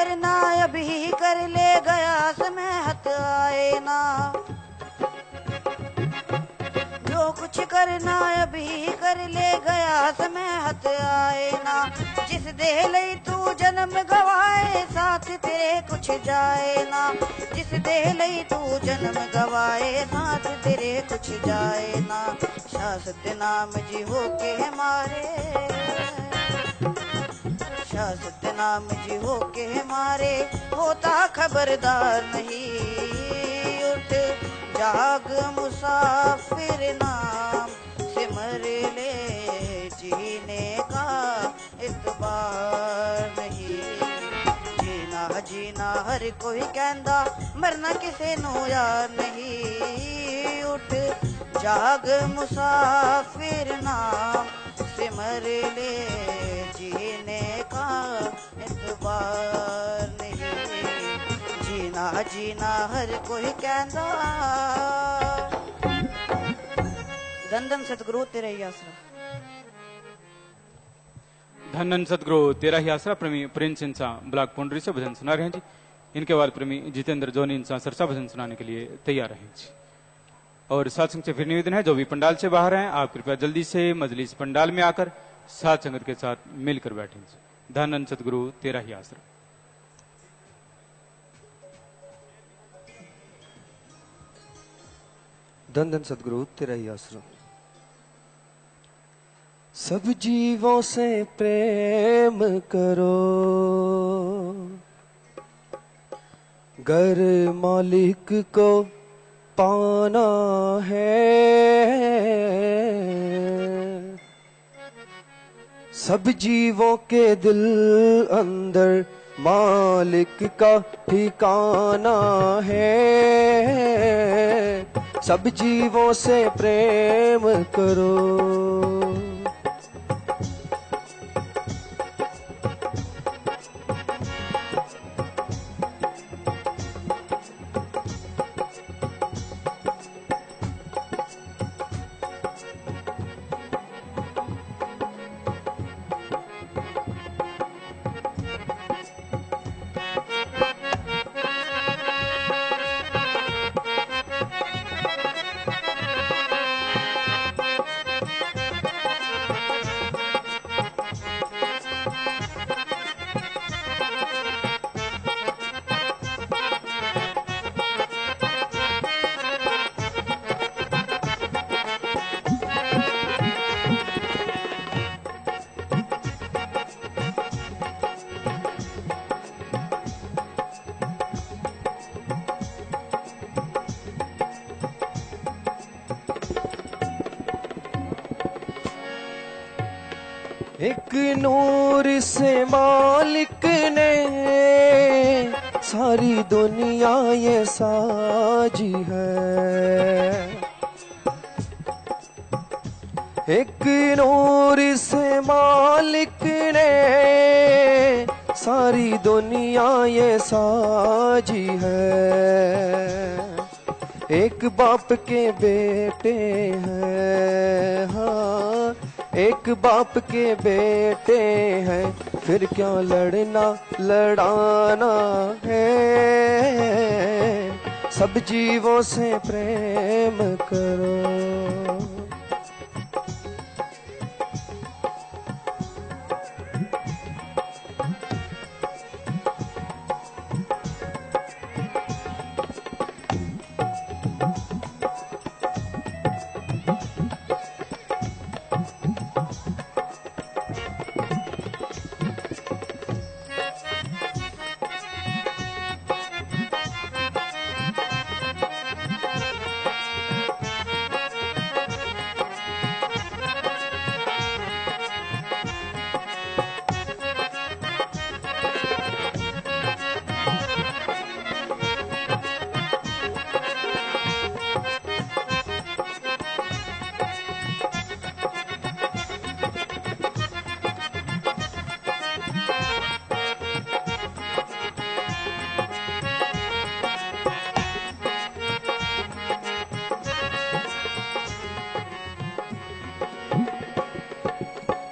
करना अभी कर ले, गया समय हाथ आए ना। जो कुछ करना अभी कर ले, गया समय हाथ आए ना। जिस देह लई तू जन्म गवाए, साथ तेरे कुछ जाए ना। जिस देह लई तू जन्म गवाए, साथ तेरे कुछ जाए ना। शाश्वत नाम जी हो के हमारे, शाश्वत नाम जी हो के हमारे, होता खबरदार नहीं। उठ जाग मुसाफिर, नाम सिमर ले, जीने का इतबार नहीं। जीना जीना हर कोई कहंदा, मरना किसे नू यार नहीं। उठ जाग मुसाफिर, नाम सिमर ले, जीने का इतबार नहीं। जीना जीना हर कोई कहंदा। धन धन सतगुरु तेरा ही आसरा। धन धन सतगुरु तेरा ही आसरा। प्रेमी प्रिंस इंसा ब्लॉक पुंडरी से भजन सुना रहे हैं जी। इनके बाद प्रेमी जितेंद्र जोनी इंसा सरसा भजन सुनाने के लिए तैयार हैं जी। और साथ संग से फिर निवेदन है, जो भी पंडाल से बाहर हैं आप कृपया जल्दी से मजलिस पंडाल में आकर साथ संगत के साथ मिलकर बैठें जी। धन धन सतगुरु तेरा ही आसरा। धन धन सतगुरु तेरा ही आसरा। सब जीवों से प्रेम करो, गर मालिक को पाना है। सब जीवों के दिल अंदर मालिक का ठिकाना है। सब जीवों से प्रेम करो, एक नूर से मालिक ने सारी दुनिया ये साजी है। एक नूर से मालिक ने सारी दुनिया ये साजी है। एक बाप के बेटे हैं, हाँ एक बाप के बेटे हैं, फिर क्या लड़ना लड़ाना है। सब जीवों से प्रेम करो,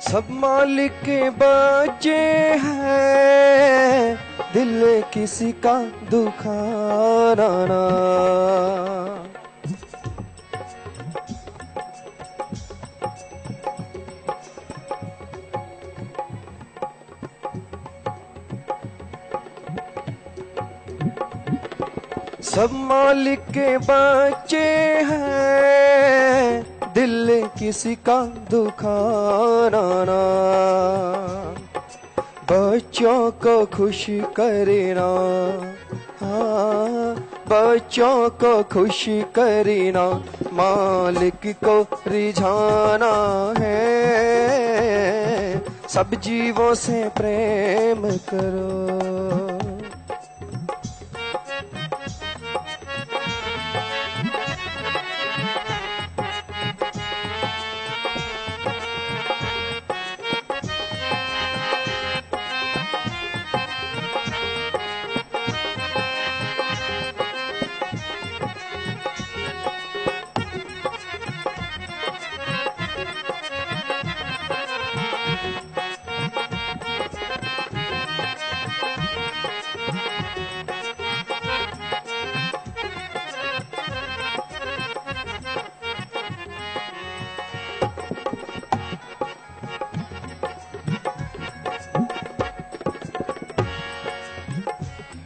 सब मालिक के बच्चे हैं, दिल किसी का दुखाना ना। सब मालिक के बच्चे हैं, दिल किसी का दुखाना ना। बच्चों को खुश करना, हाँ बच्चों को खुश करना मालिक को रिझाना है। सब जीवों से प्रेम करो।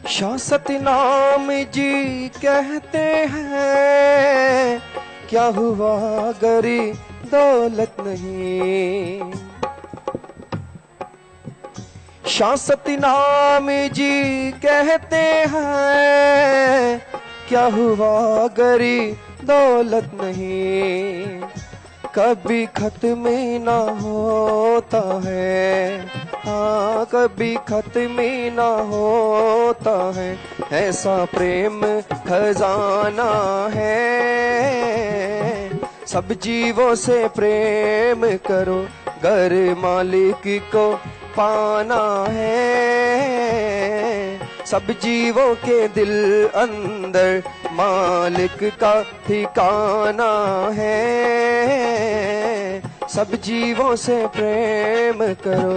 शाह सतनाम जी कहते हैं, क्या हुआ गरी दौलत नहीं। शाह सतनाम जी कहते हैं, क्या हुआ गरी दौलत नहीं। कभी खत्म ना होता है, हाँ कभी खत्म ना होता है। ऐसा प्रेम खजाना है। सब जीवों से प्रेम करो, घर मालिक को पाना है। सब जीवों के दिल अंदर मालिक का ठिकाना है। सब जीवों से प्रेम करो।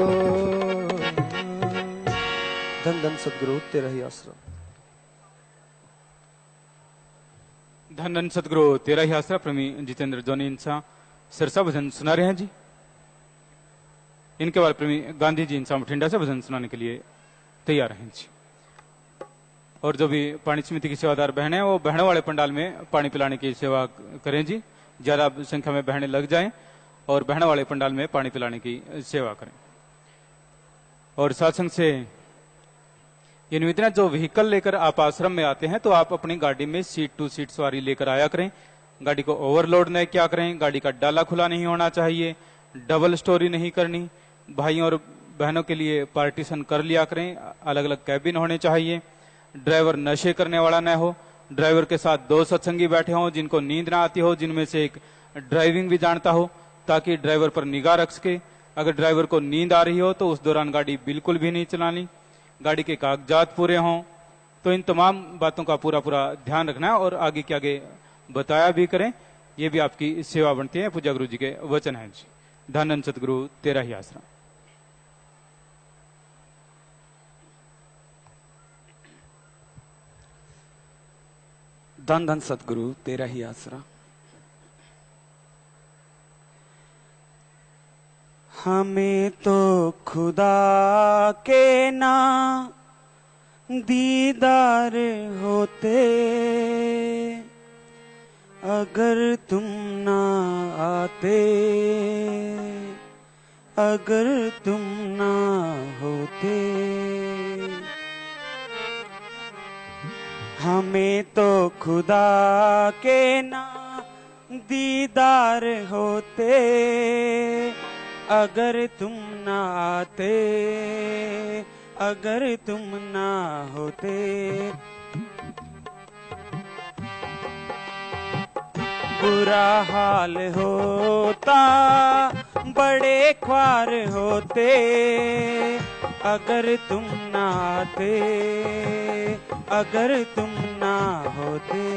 धन धन सद्गुरु तेरा ही आसरा। धन धन सदगुरु तेरा ही आसरा प्रेमी जितेंद्र जोनी इंसा सिरसा भजन सुना रहे हैं जी। इनके बाद प्रेमी गांधी जी इंसा बठिंडा से भजन सुनाने के लिए तैयार हैं जी। और जो भी पानी समिति की सेवादार बहनें हैं वो बहनों वाले पंडाल में पानी पिलाने की सेवा करें जी। ज्यादा संख्या में बहनें लग जाएं और बहनों वाले पंडाल में पानी पिलाने की सेवा करें। और सात्संग से ये निवेदन है, जो व्हीकल लेकर आप आश्रम में आते हैं तो आप अपनी गाड़ी में सीट टू सीट सवारी लेकर आया करें। गाड़ी को ओवरलोड नहीं किया करें। गाड़ी का डाला खुला नहीं होना चाहिए। डबल स्टोरी नहीं करनी। भाइयों और बहनों के लिए पार्टीशन कर लिया करें। अलग अलग कैबिन होने चाहिए। ड्राइवर नशे करने वाला न हो। ड्राइवर के साथ दो सत्संगी बैठे हों जिनको नींद ना आती हो, जिनमें से एक ड्राइविंग भी जानता हो, ताकि ड्राइवर पर निगाह रख सके। अगर ड्राइवर को नींद आ रही हो तो उस दौरान गाड़ी बिल्कुल भी नहीं चलानी। गाड़ी के कागजात पूरे हों। तो इन तमाम बातों का पूरा पूरा ध्यान रखना है और आगे के आगे बताया भी करें। ये भी आपकी सेवा बनती है। पूज्य गुरु जी के वचन है जी। धन सतगुरु तेरा ही आसरा। धन धन सतगुरु तेरा ही आसरा। हमें तो खुदा के ना दीदार होते, अगर तुम ना आते, अगर तुम ना होते। हमें तो खुदा के ना दीदार होते, अगर तुम ना आते, अगर तुम ना होते। बुरा हाल होता, बड़े ख्वार होते, अगर तुम ना आते, अगर तुम ना होते।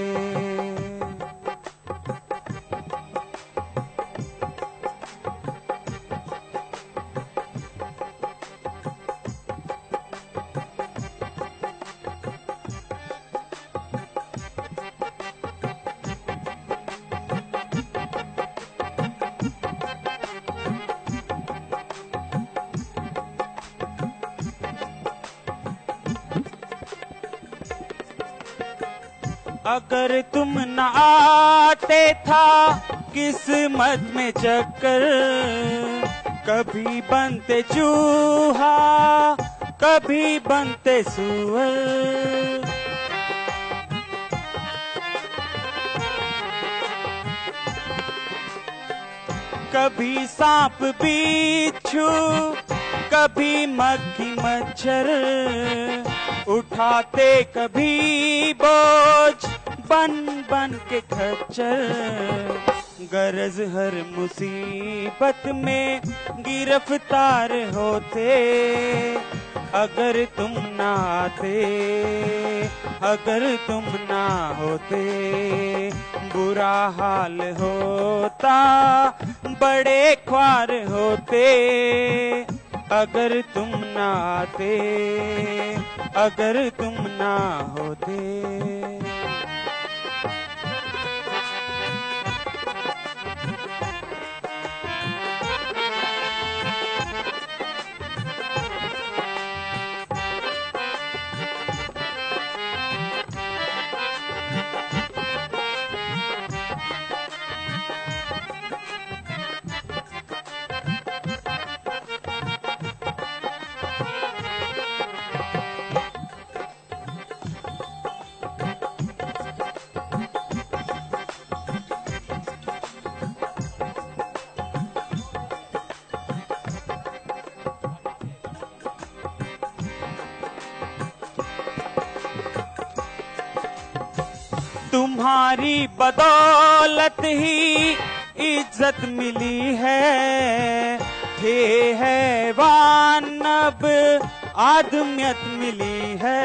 अगर तुम न आते था किस्मत में चक्कर, कभी बनते चूहा कभी बनते सुअर। कभी सांप बिच्छू कभी मक्खी मच्छर, उठाते कभी बोझ बन बन के खच्चर। गरज हर मुसीबत में गिरफ्तार होते, अगर तुम ना आते अगर तुम ना होते। बुरा हाल होता बड़े ख्वार होते, अगर तुम ना आते अगर तुम ना होते। तुम्हारी बदौलत ही इज्जत मिली है, हे हैवान अब आदमियत मिली है।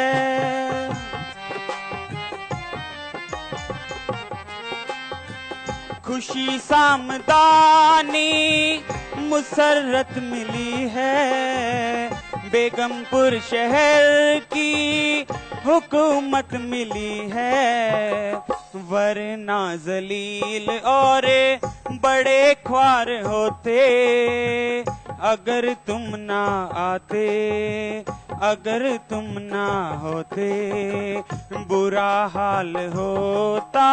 खुशी सामदानी मुसर्रत मिली है, बेगमपुर शहर की हुकूमत मिली है। वरना जलील और बड़े ख्वार होते, अगर तुम ना आते अगर तुम ना होते। बुरा हाल होता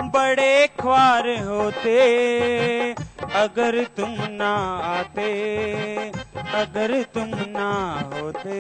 बड़े ख्वार होते, अगर तुम ना आते अगर तुम ना होते।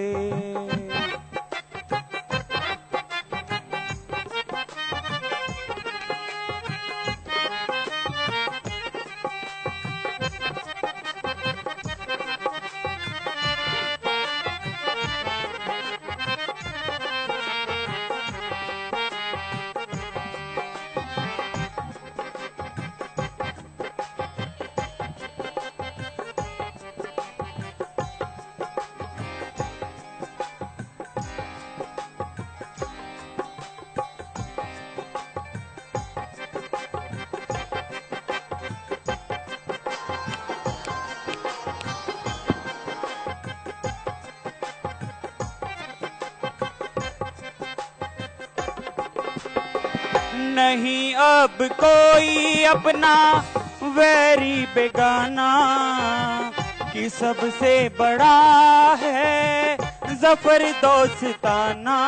नहीं अब कोई अपना वैरी बेगाना, कि सबसे बड़ा है जफर दोस्ताना।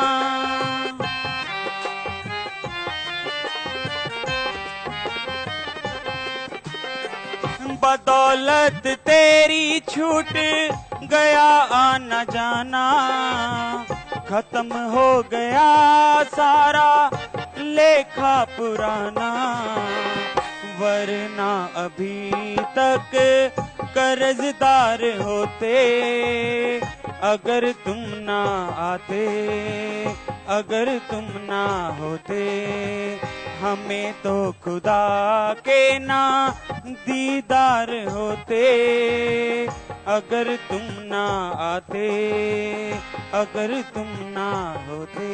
बदौलत तेरी छूट गया आना जाना, खत्म हो गया सारा लेखा पुराना। वरना अभी तक कर्जदार होते, अगर तुम ना आते अगर तुम ना होते। हमें तो खुदा के ना दीदार होते, अगर तुम ना आते अगर तुम ना होते।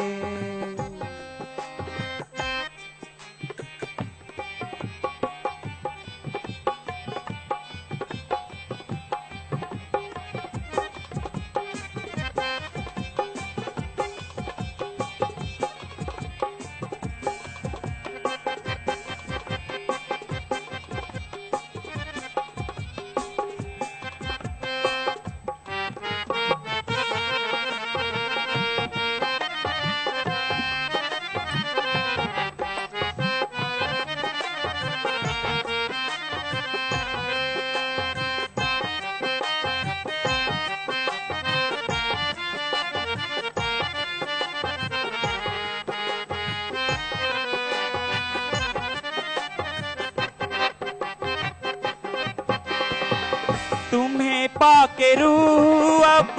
पाके रूह अब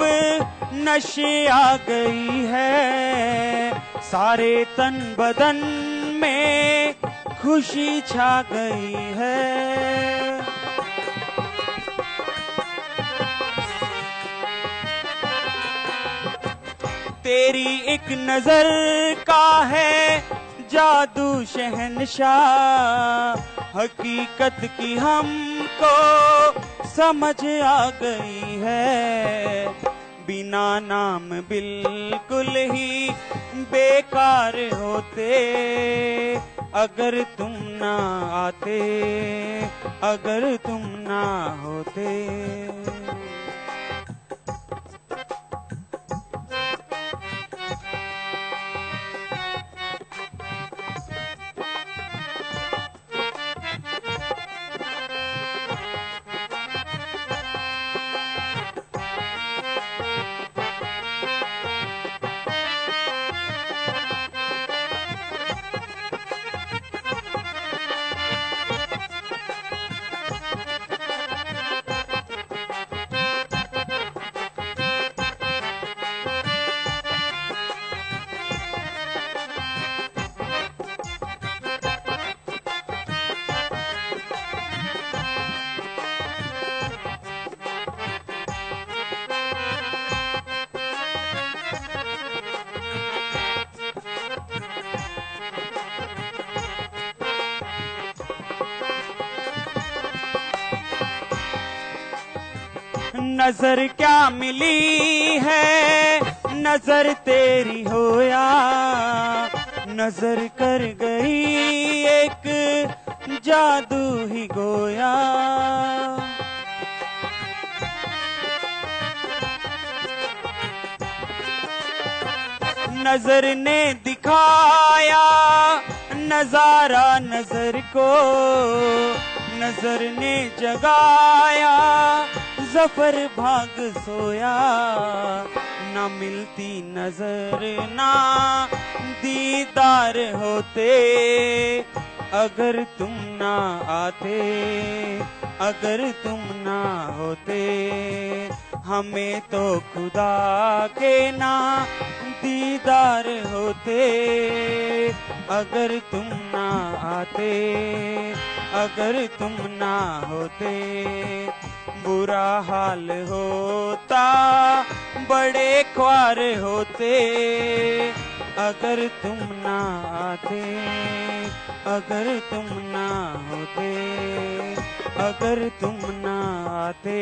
नशे आ गई है, सारे तन बदन में खुशी छा गई है। तेरी एक नजर का है जादू शहनशाह, हकीकत की हमको समझ आ गई है। बिना नाम बिल्कुल ही बेकार होते, अगर तुम ना आते, अगर तुम ना होते। नजर क्या मिली है, नजर तेरी होया, नजर कर गई एक जादू ही गोया। नजर ने दिखाया नजारा नजर को, नजर ने जगाया जफर भाग सोया। ना मिलती नजर ना दीदार होते, अगर तुम ना आते, अगर तुम ना होते। हमें तो खुदा के ना दीदार होते, अगर तुम ना आते, अगर तुम ना होते। बुरा हाल होता बड़े ख्वार होते, अगर तुम ना आते, अगर तुम ना होते, अगर तुम ना आते,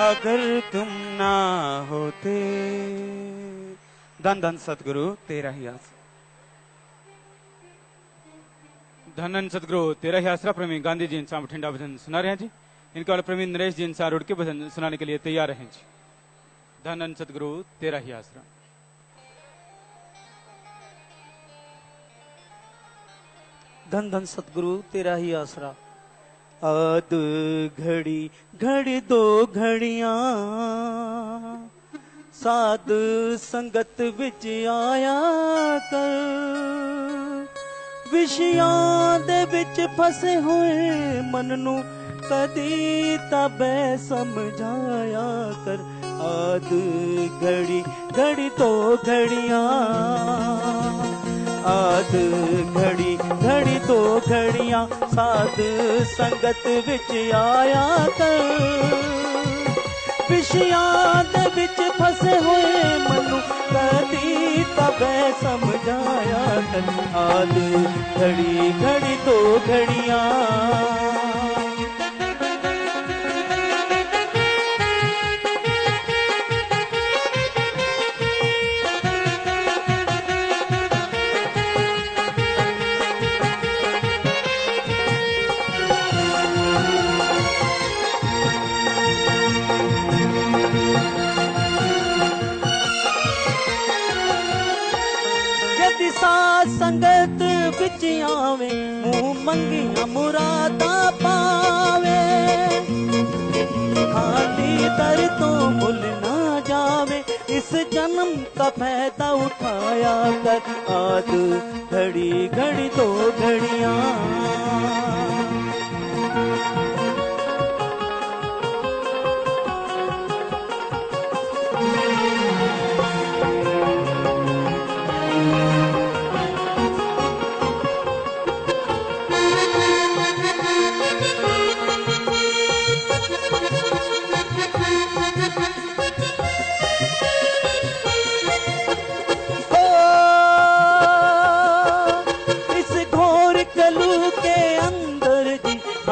अगर तुम ना होते। धन धन सतगुरु तेरा ही आस। धन सतगुरु तेरा ही आसरा प्रेमी गांधी जी इंसान बठिंडा भजन सुना रहे हैं जी। इनके वाले प्रेमी नरेश जी इंसान रोड के भजन सुनाने के लिए तैयार हैं जी। धन सतगुरु तेरा ही आसरा। धन धन सतगुरु तेरा ही आसरा। आद घड़ी घड़ी दो घड़ियां, साध संगत विच आया कर। विषयां दे विच फसे हुए मन नू कदी तबे समझाया कर। आद घड़ी घड़ी दो घड़ियां, आद घड़ी घड़ी दो घड़ियां, साध संगत विच आया कर। विषयां दे विच फसे हुए मनु कदी तबे समझाया कर। आद घड़ी घड़ी दो घड़ियां, संगत विच आवे मुंह मंगिया मुरादा पावे। खाली दर तो मुल ना जावे, इस जन्म का फायदा उठाया कर। आद घड़ी घड़ी दो घड़ियां,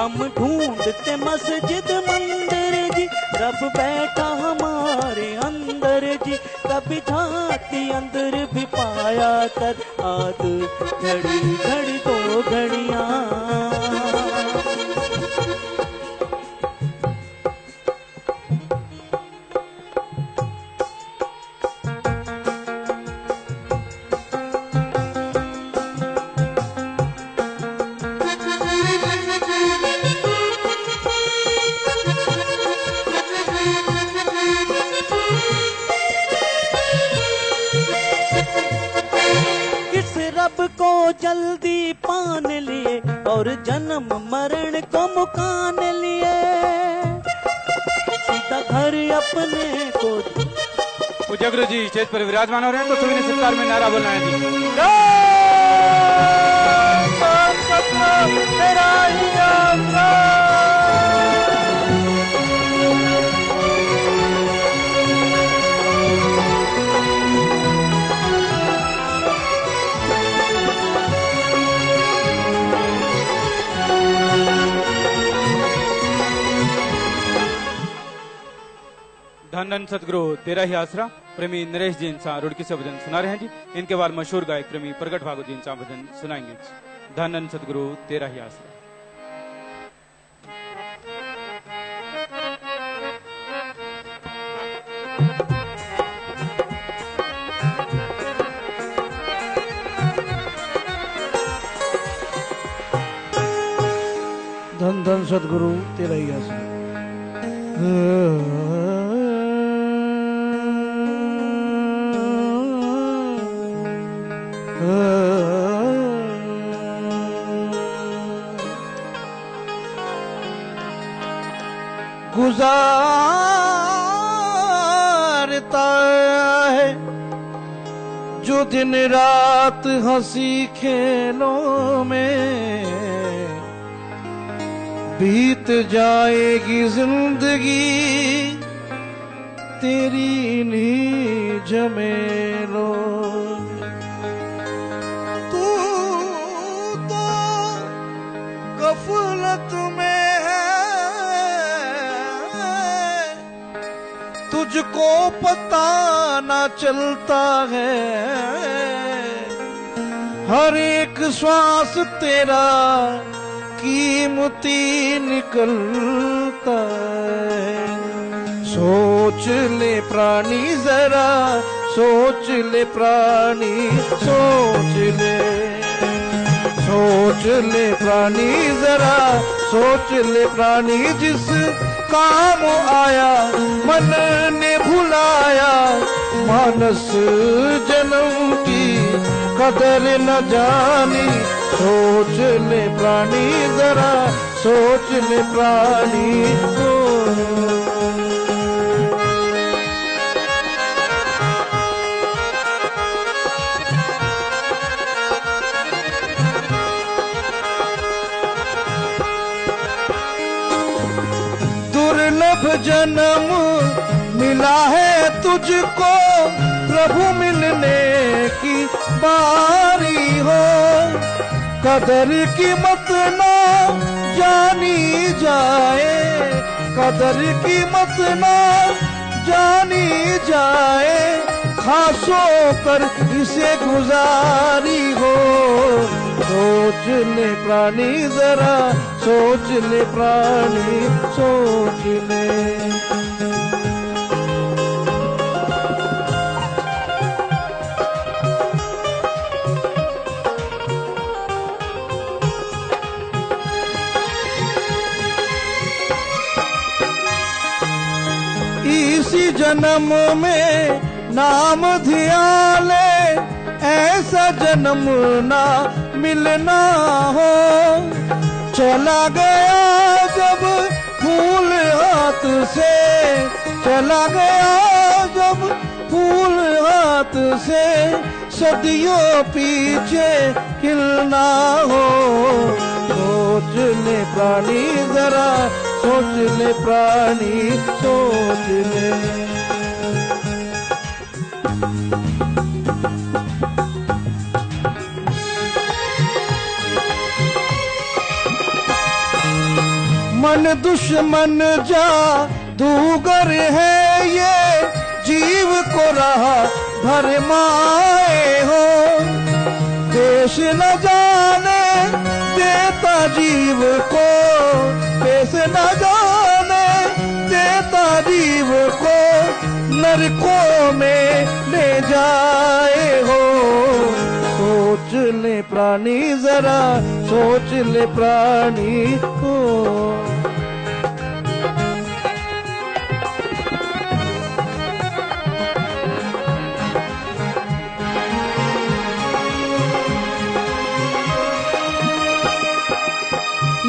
हम ढूंढते मस्जिद मंदिर जी, रब बैठा हमारे अंदर जी। कभी झांकी अंदर भी पाया कर, आध घड़ी घड़ी दो घड़ियां। जल्दी पान लिए और जन्म मरण को मुकान लिए, सीधा घर अपने को। पूज्य गुरु जी स्टेज पर विराजमान हो रहे हैं, तो सभी ने सत्कार में नारा बोलना है जी। तेरा ही आसरा। धन धन सतगुरु तेरा ही आसरा प्रेमी नरेश जी इंसान रुड़की से भजन सुना रहे हैं जी। इनके बाद मशहूर गायक प्रेमी प्रगट भागवत जी इंसान भजन सुनाएंगे। धन धन सतगुरु तेरा ही आसरा। धन धन सतगुरु तेरा ही आसरा। गुजारता है जो दिन रात हंसी खेलों में, बीत जाएगी जिंदगी तेरी इन्हीं झमेलों में। तू तो गफलत में है, तुझको पता ना चलता है, हर एक श्वास तेरा कीमती निकलता है। सोच ले प्राणी जरा, सोच ले प्राणी, सोच ले प्राणी जरा, सोच ले प्राणी। जिस काम आया मन ने भुलाया, मानस जन्म की कदर न जानी। सोच ले प्राणी जरा, सोच ले प्राणी। दुर्लभ जन्म मिला है तुझको, प्रभु मिलने की बारी हो। कदर कीमत ना जानी जाए, कदर कीमत ना जानी जाए, खासों पर इसे गुजारी हो। सोच ले प्राणी जरा, सोच ले प्राणी, सोच ले। इसी जन्म में नाम धियाले, ऐसा जन्म ना मिलना हो। चला गया जब फूल हाथ से, चला गया जब फूल हाथ से, सदियों पीछे खिलना हो। सोच ले प्राणी जरा, सोच ले प्राणी, सोच ले। मन दुश्मन जादूगर है ये, जीव को रहा भरमाए हो। देश न जाने देता जीव को, देश न जाने देता जीव को, नरकों में ले जाए हो। सोच ले प्राणी जरा, सोच ले प्राणी को।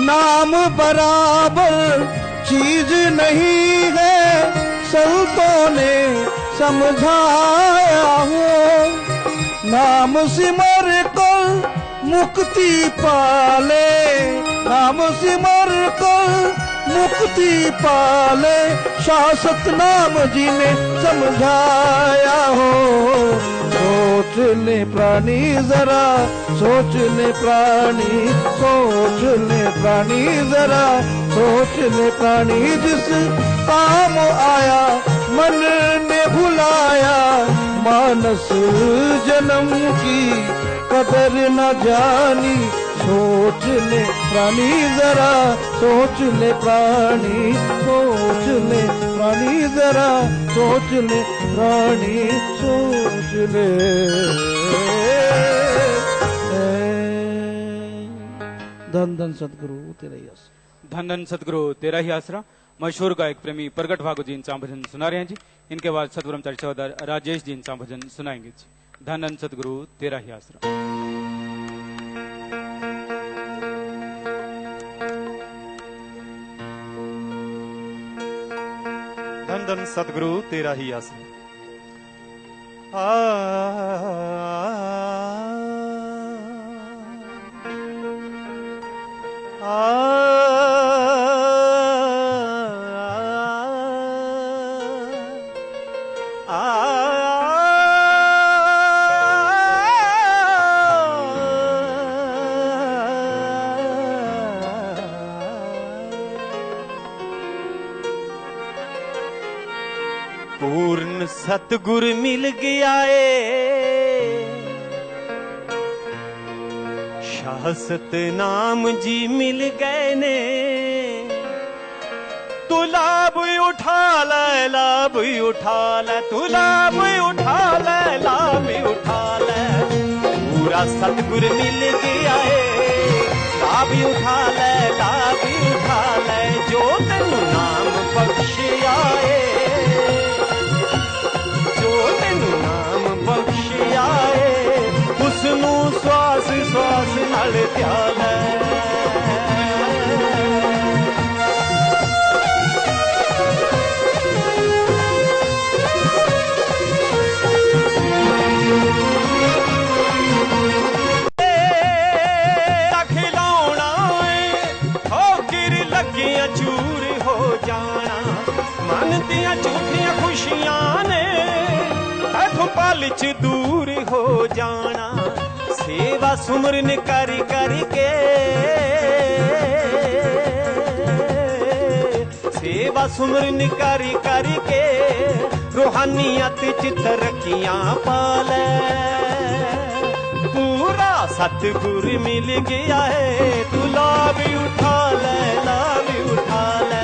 नाम बराबर चीज नहीं है, संतों ने समझाया हो। नाम सिमर कर मुक्ति पाले, नाम सिमर कर मुक्ति पाले, शासक नाम जी ने समझाया हो। सोच ले प्राणी जरा, सोच ले प्राणी, सोच ले प्राणी जरा, सोच ले प्राणी। जिस काम आया मन ने भुलाया, मानस जन्म की कदर न जानी। सोच ले प्राणी जरा, सोच ले प्राणी, सोच ले प्राणी जरा, सोच ले प्राणी, सोच ले। धन धन सद्गुरु तेरा ही आसरा। धन धन सद्गुरु तेरा ही आसरा। मशहूर गायक प्रेमी प्रगट भागु जी इनका भजन सुना रहे हैं जी। इनके बाद सतब्रह्मचारी चौधर राजेश जी इनका भजन सुनाएंगे जी। धन धन सद्गुरु तेरा ही आसरा। धन धन सतगुरु तेरा ही आसरा। पूर्ण सतगुर मिल गया शाहसत नाम जी मिल गए ने। तू लाभ उठा ले, लाभ उठा ले, तू लाभ उठा ले, लाभ उठा ले। पूरा सतगुर मिल गया लाभ उठा ले, लाभ उठा ले। जो तेनू नाम बख्शिया उसनू श्वास श्वास नाल ध्यान खिलौना ठोकर लगियां चूर हो जाना। मन दियां झूठियां खुशियां ने इथों पल च दूर हो जाना। सेवा सुमरन कर करके, सेवा सुमरन कर करके, रूहानियत च तरक्कियां पाले। पूरा सतगुर मिल गया है, तू लाभ उठा ले, लाभ उठा ले।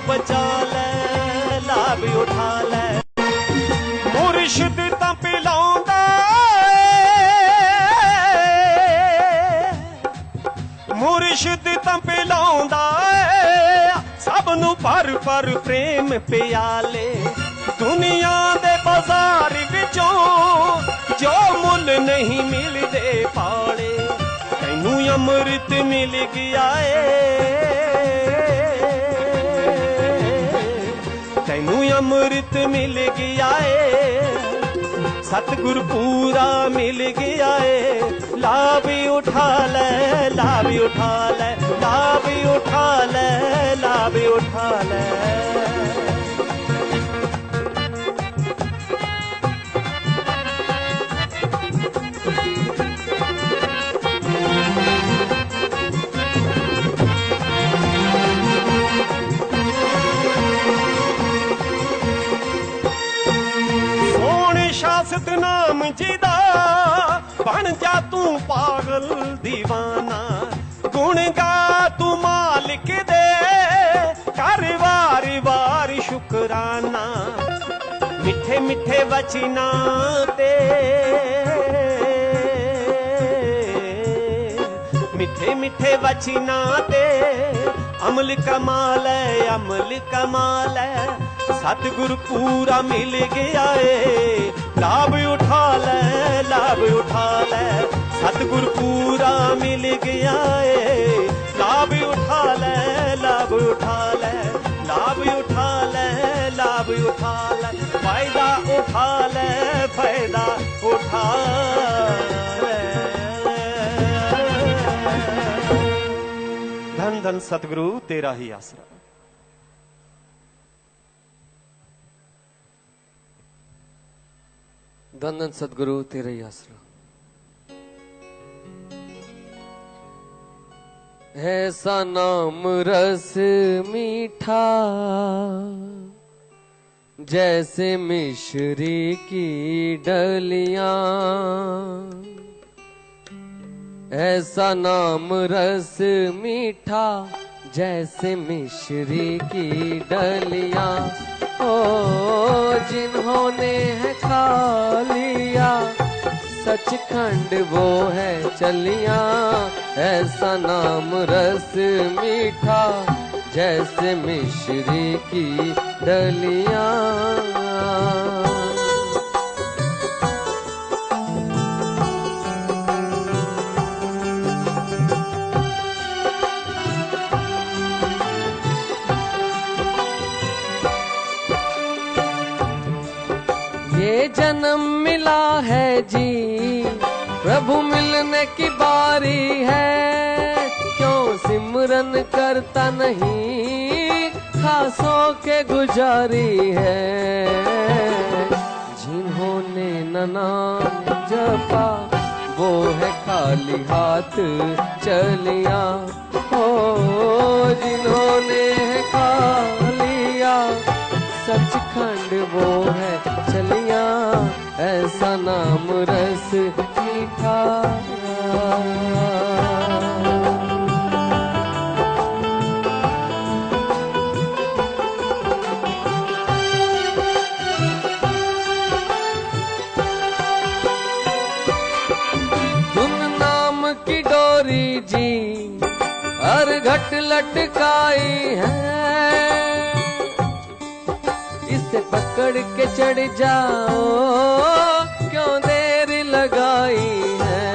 बचा ले, लाभ उठा ले। मुर्शिद तां पिलाउंदा मुर्शिद तां पिलाउंदा सब नू भर भर प्रेम प्याले। दुनिया दे बाजार विचों अमृत मिल गया तैनू अमृत मिल गया सतगुर पूरा मिल गया लाभ उठा ले लाभ उठा ले लाभ उठा ले लाभ उठा ले। शासत नाम जिदा बन जा तू पागल दीवाना गुण गा तू मालिक दे कर वारी वारी शुकराना मिठे मिठे वचना ते मिठे मिठे वचना ते अमल कमाल है अमल कमाल है सतगुरु पूरा मिल गया लाभ उठा ले लाभ उठा ले सतगुरु पूरा मिल गया लाभ उठा ले लाभ उठा ले लाभ उठा ले लाभ उठा ले फायदा उठा ले फायदा उठा ले। धन धन सतगुरु तेरा ही आसरा। धन धन सतगुरु तेरा ही आसरा। ऐसा नाम रस मीठा जैसे मिश्री की डलियां ऐसा नाम रस मीठा जैसे मिश्री की डलियां ओ जिन्होंने है खा लिया सचखंड वो है चलिया ऐसा नाम रस मीठा जैसे मिश्री की डलियां। ये जन्म मिला है जी प्रभु मिलने की बारी है क्यों सिमरन करता नहीं खासों के गुजारी है जिन्होंने न नाम जपा वो है खाली हाथ चलिया हो जिन्होंने है खा लिया सचखंड वो है चलिया ऐसा नाम रस मीठा। धुन नाम की डोरी जी हर घट लटकाई है इसे पकड़ के चढ़ जाओ क्यों देर लगाई है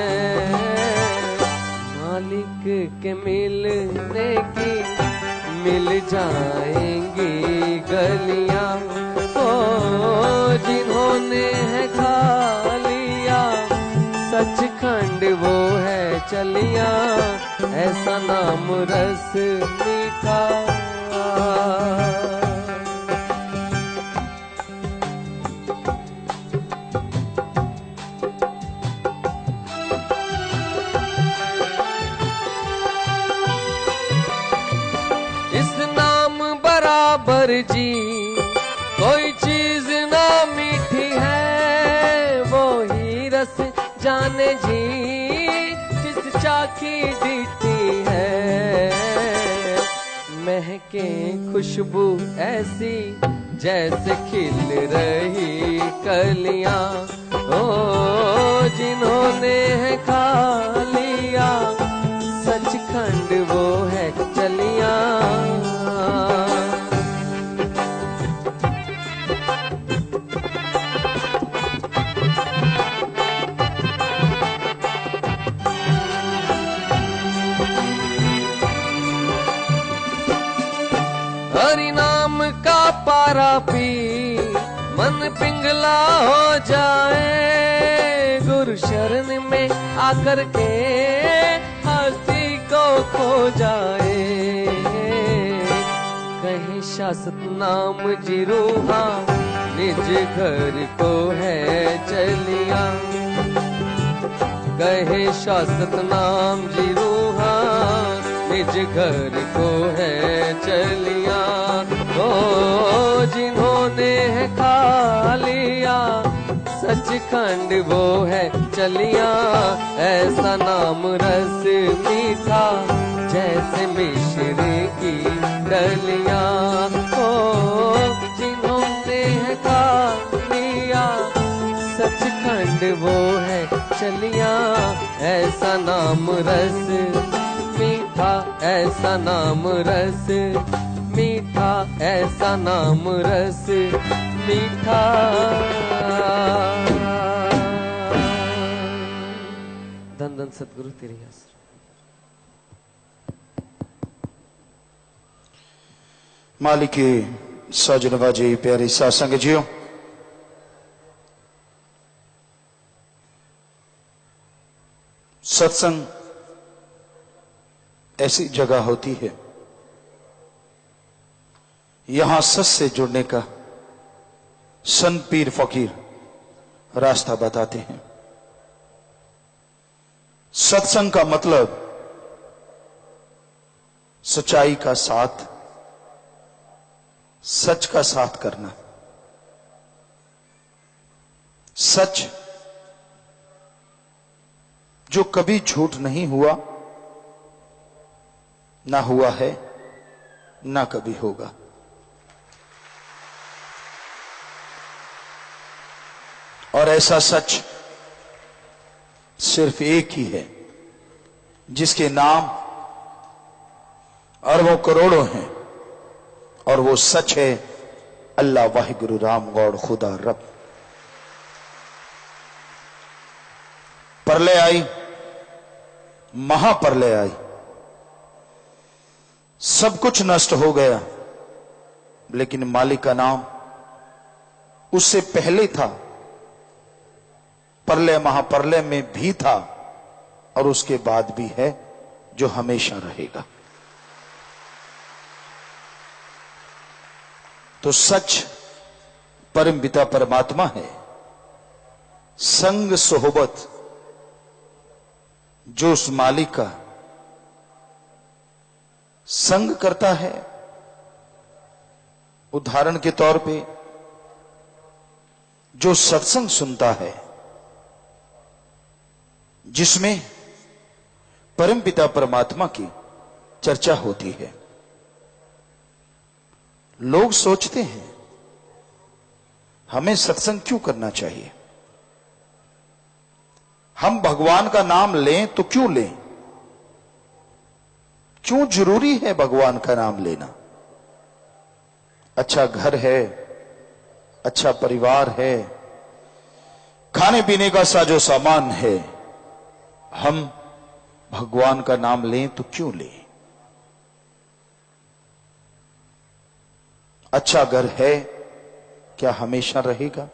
मालिक के मिलने की मिल जाएंगी गलियां ओ जिन्होंने है खा लिया सचखंड वो है चलिया ऐसा नाम रस मीठा। बराबर जी कोई चीज ना मीठी है वो ही रस जाने जी जिस चाकी डीठी है महके खुशबू ऐसी जैसे खिल रही कलियां ओ जिन्होंने है खा लिया सचखंड वो है चलिया। मंगला हो जाए, गुरु शरण में आकर के हस्ती को खो जाए। कहीं शाश्वत नाम जी रूहा, निज घर को है चलिया। कहे शाश्वत नाम जी रूहा, निज घर को है चलिया। ओ जिन्होंने है खा लिया, सचखंड वो है चलिया। ऐसा नाम रस मीठा, जैसे मिश्री की डलिया। ओ जिन्होंने है खा लिया, सचखंड वो है चलिया। ऐसा नाम रस मीठा, ऐसा नाम रस मीठा, ऐसा नाम रस मीठा। धन धन सतगुरु तेरे आश्रम। मालिके सजन बाजे प्यारे सासंग जियो, सत्संग ऐसी जगह होती है, यहां सच से जुड़ने का संत पीर फकीर रास्ता बताते हैं। सत्संग का मतलब सच्चाई का साथ, सच का साथ करना। सच जो कभी झूठ नहीं हुआ, ना हुआ है, ना कभी होगा। और ऐसा सच सिर्फ एक ही है, जिसके नाम अरबों करोड़ों हैं, और वो सच है अल्लाह वाहिगुरु राम गौड़ खुदा रब। प्रलय आई, महाप्रलय आई, सब कुछ नष्ट हो गया, लेकिन मालिक का नाम उससे पहले था, प्रलय महाप्रलय में भी था, और उसके बाद भी है, जो हमेशा रहेगा। तो सच परम पिता परमात्मा है। संग सोहबत जो उस मालिक का संग करता है, उदाहरण के तौर पे जो सत्संग सुनता है, जिसमें परम पिता परमात्मा की चर्चा होती है। लोग सोचते हैं हमें सत्संग क्यों करना चाहिए, हम भगवान का नाम लें तो क्यों लें, क्यों जरूरी है भगवान का नाम लेना। अच्छा घर है, अच्छा परिवार है, खाने पीने का साजो सामान है, हम भगवान का नाम लें तो क्यों लें। अच्छा घर है, क्या हमेशा रहेगा।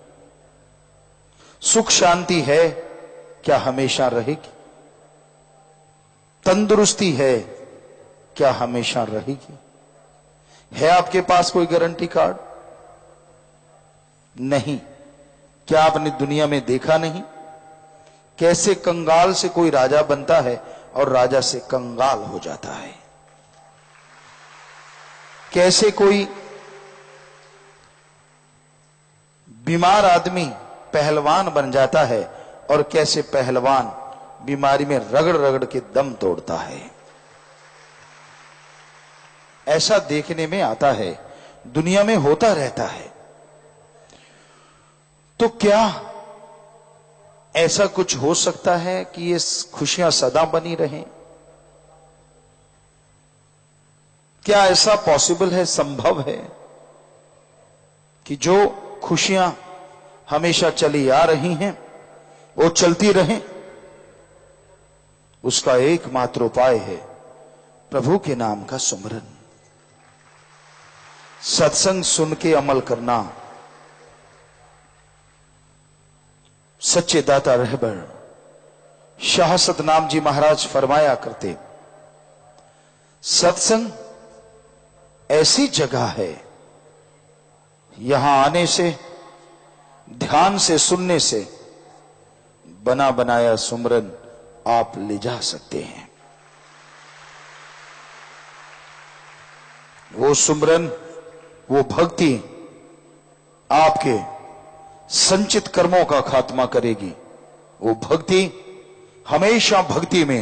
सुख शांति है, क्या हमेशा रहेगी। तंदुरुस्ती है, क्या हमेशा रहेगी। है आपके पास कोई गारंटी कार्ड? नहीं। क्या आपने दुनिया में देखा नहीं कैसे कंगाल से कोई राजा बनता है और राजा से कंगाल हो जाता है, कैसे कोई बीमार आदमी पहलवान बन जाता है और कैसे पहलवान बीमारी में रगड़ रगड़ के दम तोड़ता है। ऐसा देखने में आता है, दुनिया में होता रहता है। तो क्या ऐसा कुछ हो सकता है कि ये खुशियां सदा बनी रहें? क्या ऐसा पॉसिबल है, संभव है कि जो खुशियां हमेशा चली आ रही हैं वो चलती रहें? उसका एकमात्र उपाय है प्रभु के नाम का सुमरन, सत्संग सुन के अमल करना, सच्चे दाता रहबर शाह सतनाम जी महाराज फरमाया करते, सत्संग ऐसी जगह है, यहां आने से, ध्यान से सुनने से बना बनाया सुमरन आप ले जा सकते हैं। वो सुमरन, वो भक्ति आपके संचित कर्मों का खात्मा करेगी। वो भक्ति हमेशा भक्ति में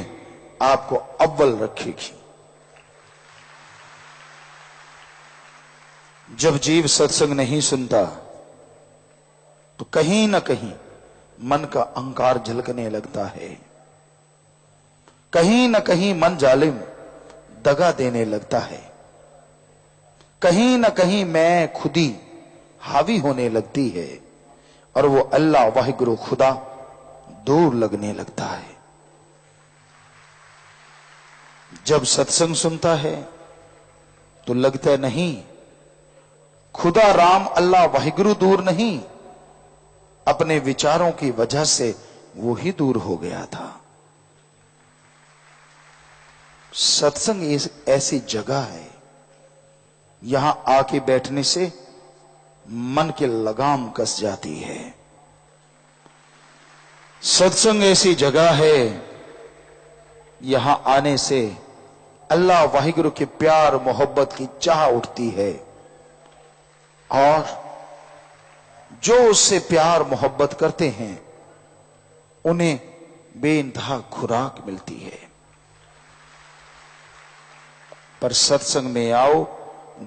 आपको अव्वल रखेगी। जब जीव सत्संग नहीं सुनता तो कहीं ना कहीं मन का अहंकार झलकने लगता है, कहीं ना कहीं मन जालिम दगा देने लगता है, कहीं ना कहीं मैं खुदी हावी होने लगती है और वो अल्लाह वाहिगुरु खुदा दूर लगने लगता है। जब सत्संग सुनता है तो लगता नहीं खुदा राम अल्लाह वाहिगुरु दूर नहीं, अपने विचारों की वजह से वो ही दूर हो गया था। सत्संग ऐसी जगह है, यहां आके बैठने से मन की लगाम कस जाती है। सत्संग ऐसी जगह है, यहां आने से अल्लाह वाहिगुरु के प्यार मोहब्बत की चाह उठती है और जो उससे प्यार मोहब्बत करते हैं उन्हें बेइंतहा खुराक मिलती है। पर सत्संग में आओ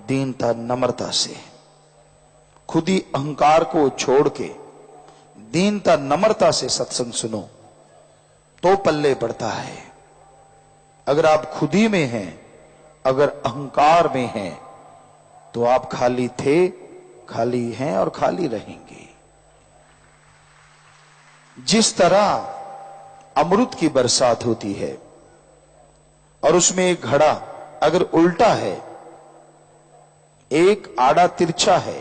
दीनता नम्रता से, खुदी अहंकार को छोड़ के दीनता नम्रता से सत्संग सुनो तो पल्ले पड़ता है। अगर आप खुदी में हैं, अगर अहंकार में हैं, तो आप खाली थे, खाली हैं और खाली रहेंगे। जिस तरह अमृत की बरसात होती है और उसमें एक घड़ा अगर उल्टा है, एक आड़ा तिरछा है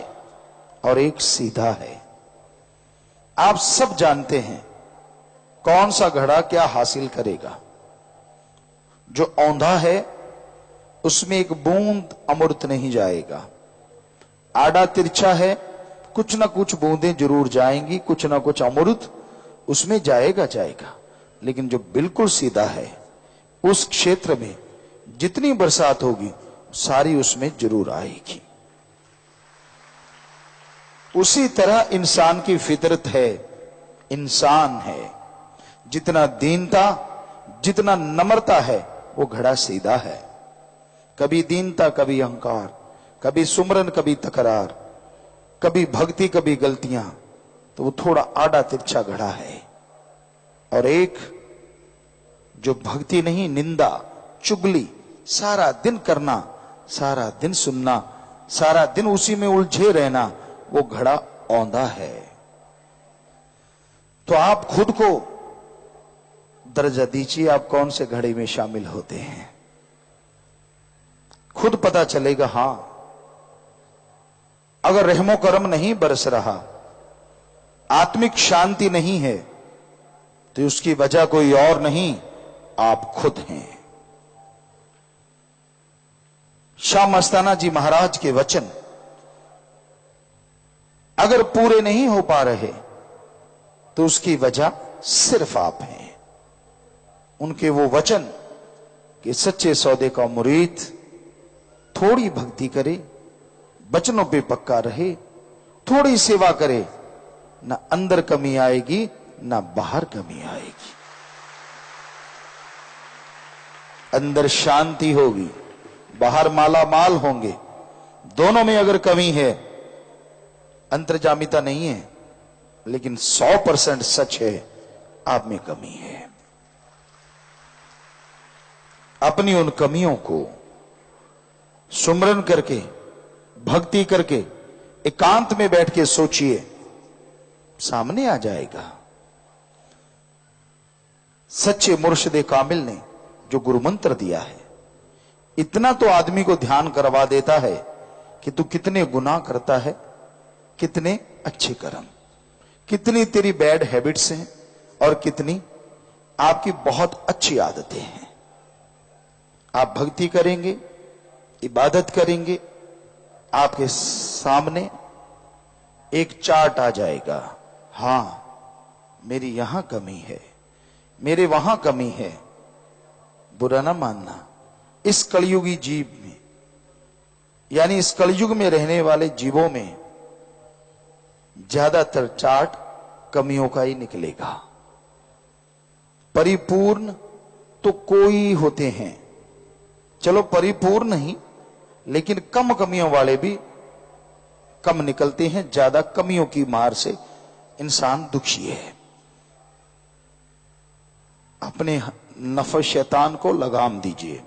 और एक सीधा है, आप सब जानते हैं कौन सा घड़ा क्या हासिल करेगा। जो औंधा है उसमें एक बूंद अमृत नहीं जाएगा, आड़ा तिरछा है कुछ ना कुछ बूंदें जरूर जाएंगी, कुछ ना कुछ अमृत उसमें जाएगा। लेकिन जो बिल्कुल सीधा है उस क्षेत्र में जितनी बरसात होगी सारी उसमें जरूर आएगी। उसी तरह इंसान की फितरत है, इंसान है, जितना दीनता जितना नम्रता है वो घड़ा सीधा है। कभी दीनता कभी अहंकार, कभी सुमरन कभी तकरार, कभी भक्ति कभी गलतियां, तो वो थोड़ा आड़ा तिरछा घड़ा है। और एक जो भक्ति नहीं, निंदा चुगली सारा दिन करना, सारा दिन सुनना, सारा दिन उसी में उलझे रहना, वो घड़ा औंधा है। तो आप खुद को दर्जा दीजिए, आप कौन से घड़े में शामिल होते हैं, खुद पता चलेगा। हां, अगर रहमो करम नहीं बरस रहा, आत्मिक शांति नहीं है, तो उसकी वजह कोई और नहीं, आप खुद हैं। शाह मस्ताना जी महाराज के वचन अगर पूरे नहीं हो पा रहे तो उसकी वजह सिर्फ आप हैं। उनके वो वचन कि सच्चे सौदे का मुरीद थोड़ी भक्ति करे, वचनों पे पक्का रहे, थोड़ी सेवा करे, ना अंदर कमी आएगी ना बाहर कमी आएगी। अंदर शांति होगी, बाहर माला माल होंगे। दोनों में अगर कमी है, अंतर्जामिता नहीं है, लेकिन 100% सच है, आप में कमी है। अपनी उन कमियों को सुमरन करके, भक्ति करके, एकांत में बैठ के सोचिए, सामने आ जाएगा। सच्चे मुर्शिद कामिल ने जो गुरु मंत्र दिया है, इतना तो आदमी को ध्यान करवा देता है कि तू कितने गुनाह करता है, कितने अच्छे कर्म, कितनी तेरी बैड हैबिट्स हैं और कितनी आपकी बहुत अच्छी आदतें हैं। आप भक्ति करेंगे, इबादत करेंगे, आपके सामने एक चार्ट आ जाएगा। हां, मेरी यहां कमी है, मेरे वहां कमी है। बुरा ना मानना, इस कलयुगी जीव में, यानी इस कलयुग में रहने वाले जीवों में ज्यादातर चार्ट कमियों का ही निकलेगा। परिपूर्ण तो कोई होते हैं, चलो परिपूर्ण नहीं, लेकिन कम कमियों वाले भी कम निकलते हैं। ज्यादा कमियों की मार से इंसान दुखी है। अपने नफस शैतान को लगाम दीजिए,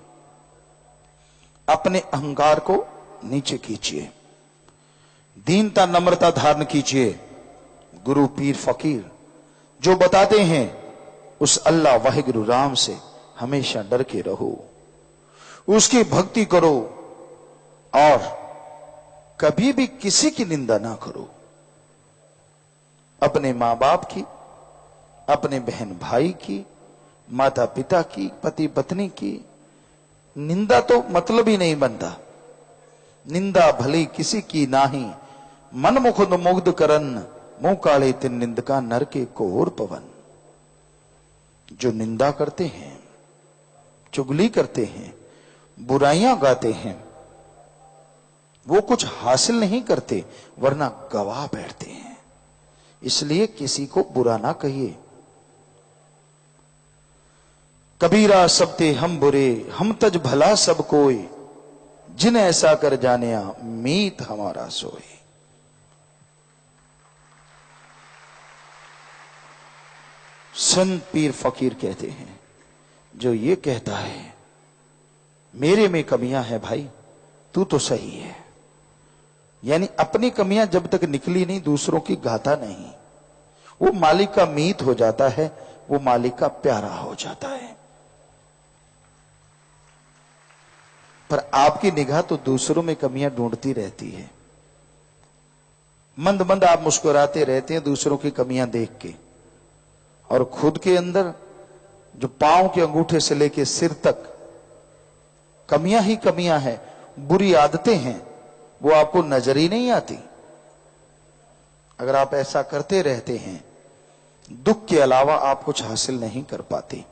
अपने अहंकार को नीचे खींचिए, दीनता नम्रता धारण कीजिए। गुरु पीर फकीर जो बताते हैं उस अल्लाह वाहिगुरु राम से हमेशा डर के रहो, उसकी भक्ति करो और कभी भी किसी की निंदा ना करो। अपने मां बाप की, अपने बहन भाई की, माता पिता की, पति पत्नी की निंदा तो मतलब ही नहीं बनता। निंदा भली किसी की नाही, मन मुकुंद मुग्ध करन, मुंह काले तिन निंदका नर के कोर पवन। जो निंदा करते हैं, चुगली करते हैं, बुराइयां गाते हैं, वो कुछ हासिल नहीं करते, वरना गवाह बैठते हैं। इसलिए किसी को बुरा ना कहिए। कबीरा सबते हम बुरे, हम तज भला सब कोई, जिन ऐसा कर जानिया मीत हमारा सोए। संत पीर फकीर कहते हैं, जो ये कहता है मेरे में कमियां है भाई, तू तो सही है, यानी अपनी कमियां जब तक निकली नहीं दूसरों की गाता नहीं, वो मालिक का मीत हो जाता है, वो मालिक का प्यारा हो जाता है। पर आपकी निगाह तो दूसरों में कमियां ढूंढती रहती है। मंद मंद आप मुस्कुराते रहते हैं दूसरों की कमियां देख के, और खुद के अंदर जो पांव के अंगूठे से लेके सिर तक कमियां ही कमियां हैं, बुरी आदतें हैं, वो आपको नजर ही नहीं आती। अगर आप ऐसा करते रहते हैं, दुख के अलावा आप कुछ हासिल नहीं कर पाते।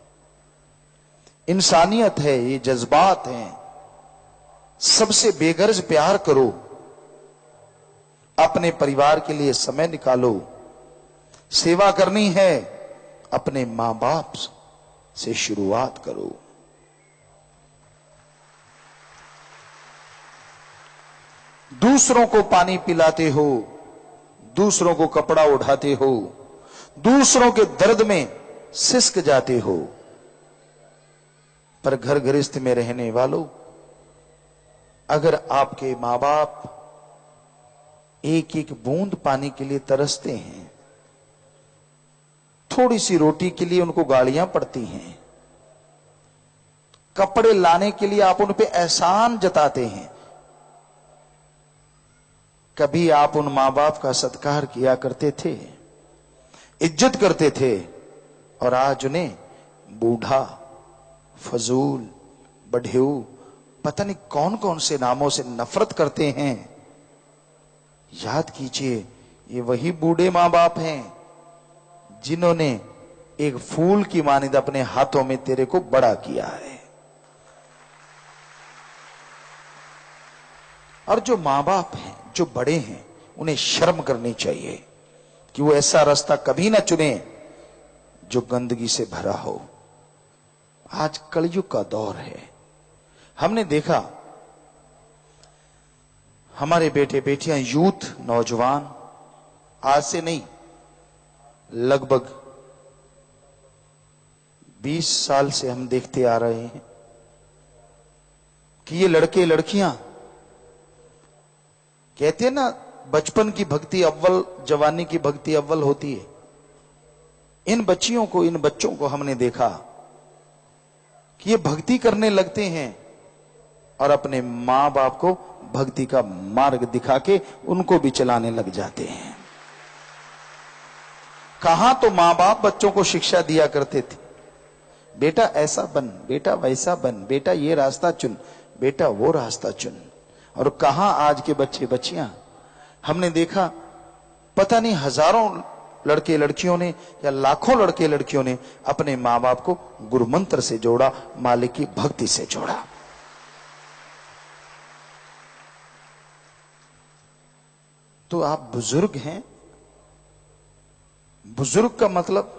इंसानियत है, ये जज्बात हैं। सबसे बेगर्ज प्यार करो, अपने परिवार के लिए समय निकालो। सेवा करनी है, अपने मां बाप से शुरुआत करो। दूसरों को पानी पिलाते हो, दूसरों को कपड़ा उठाते हो, दूसरों के दर्द में सिसक जाते हो, पर घर गृहस्थ में रहने वालों, अगर आपके मां बाप एक एक बूंद पानी के लिए तरसते हैं, थोड़ी सी रोटी के लिए उनको गालियां पड़ती हैं, कपड़े लाने के लिए आप उन पे एहसान जताते हैं, कभी आप उन मां बाप का सत्कार किया करते थे, इज्जत करते थे, और आज उन्हें बूढ़ा, फजूल, बढ़ेऊ, पता नहीं कौन कौन से नामों से नफरत करते हैं। याद कीजिए, ये वही बूढ़े मां बाप हैं जिन्होंने एक फूल की मानिंद अपने हाथों में तेरे को बड़ा किया है। और जो मां बाप हैं, जो बड़े हैं, उन्हें शर्म करनी चाहिए कि वो ऐसा रास्ता कभी ना चुने जो गंदगी से भरा हो। आज कलयुग का दौर है। हमने देखा हमारे बेटे बेटियां, यूथ, नौजवान, आज से नहीं लगभग 20 साल से हम देखते आ रहे हैं कि ये लड़के लड़कियां, कहते हैं ना बचपन की भक्ति अव्वल, जवानी की भक्ति अव्वल होती है। इन बच्चियों को, इन बच्चों को हमने देखा कि ये भक्ति करने लगते हैं और अपने मां बाप को भक्ति का मार्ग दिखा के उनको भी चलाने लग जाते हैं। कहां तो मां बाप बच्चों को शिक्षा दिया करते थे, बेटा ऐसा बन, बेटा वैसा बन, बेटा ये रास्ता चुन, बेटा वो रास्ता चुन। और कहां आज के बच्चे बच्चियां, हमने देखा पता नहीं हजारों लड़के लड़कियों ने या लाखों लड़के लड़कियों ने अपने मां बाप को गुरु मंत्र से जोड़ा, मालिक की भक्ति से जोड़ा। तो आप बुजुर्ग हैं, बुजुर्ग का मतलब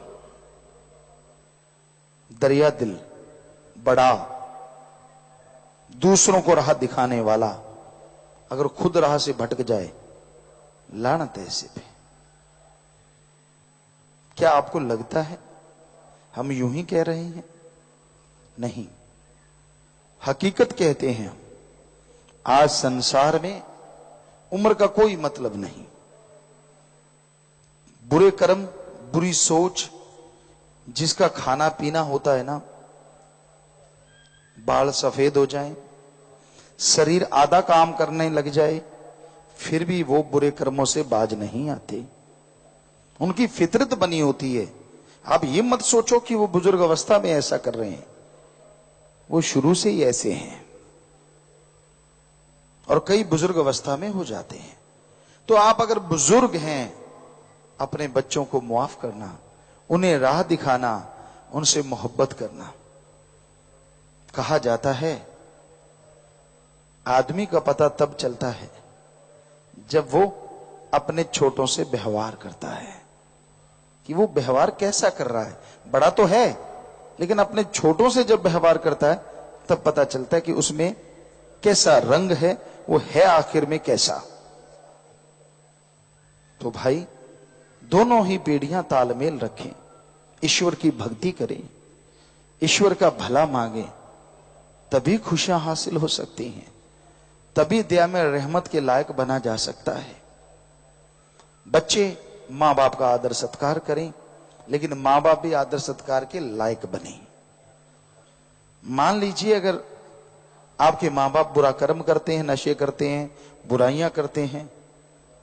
दरिया दिल, बड़ा, दूसरों को राह दिखाने वाला, अगर खुद राह से भटक जाए लानत है ऐसे पे। क्या आपको लगता है हम यूं ही कह रहे हैं? नहीं, हकीकत कहते हैं। आज संसार में उम्र का कोई मतलब नहीं। बुरे कर्म, बुरी सोच, जिसका खाना पीना होता है ना, बाल सफेद हो जाए, शरीर आधा काम करने लग जाए, फिर भी वो बुरे कर्मों से बाज नहीं आते। उनकी फितरत बनी होती है। आप ये मत सोचो कि वो बुजुर्ग अवस्था में ऐसा कर रहे हैं, वो शुरू से ही ऐसे हैं और कई बुजुर्ग अवस्था में हो जाते हैं। तो आप अगर बुजुर्ग हैं, अपने बच्चों को मुआफ करना, उन्हें राह दिखाना, उनसे मोहब्बत करना। कहा जाता है आदमी का पता तब चलता है जब वो अपने छोटों से व्यवहार करता है, कि वो व्यवहार कैसा कर रहा है। बड़ा तो है, लेकिन अपने छोटों से जब व्यवहार करता है तब पता चलता है कि उसमें कैसा रंग है, वो है आखिर में कैसा। तो भाई दोनों ही पीढ़ियां तालमेल रखें, ईश्वर की भक्ति करें, ईश्वर का भला मांगे, तभी खुशियां हासिल हो सकती हैं, तभी दया में रहमत के लायक बना जा सकता है। बच्चे मां बाप का आदर सत्कार करें, लेकिन मां बाप भी आदर सत्कार के लायक बने। मान लीजिए अगर आपके मां बाप बुरा कर्म करते हैं, नशे करते हैं, बुराइयां करते हैं,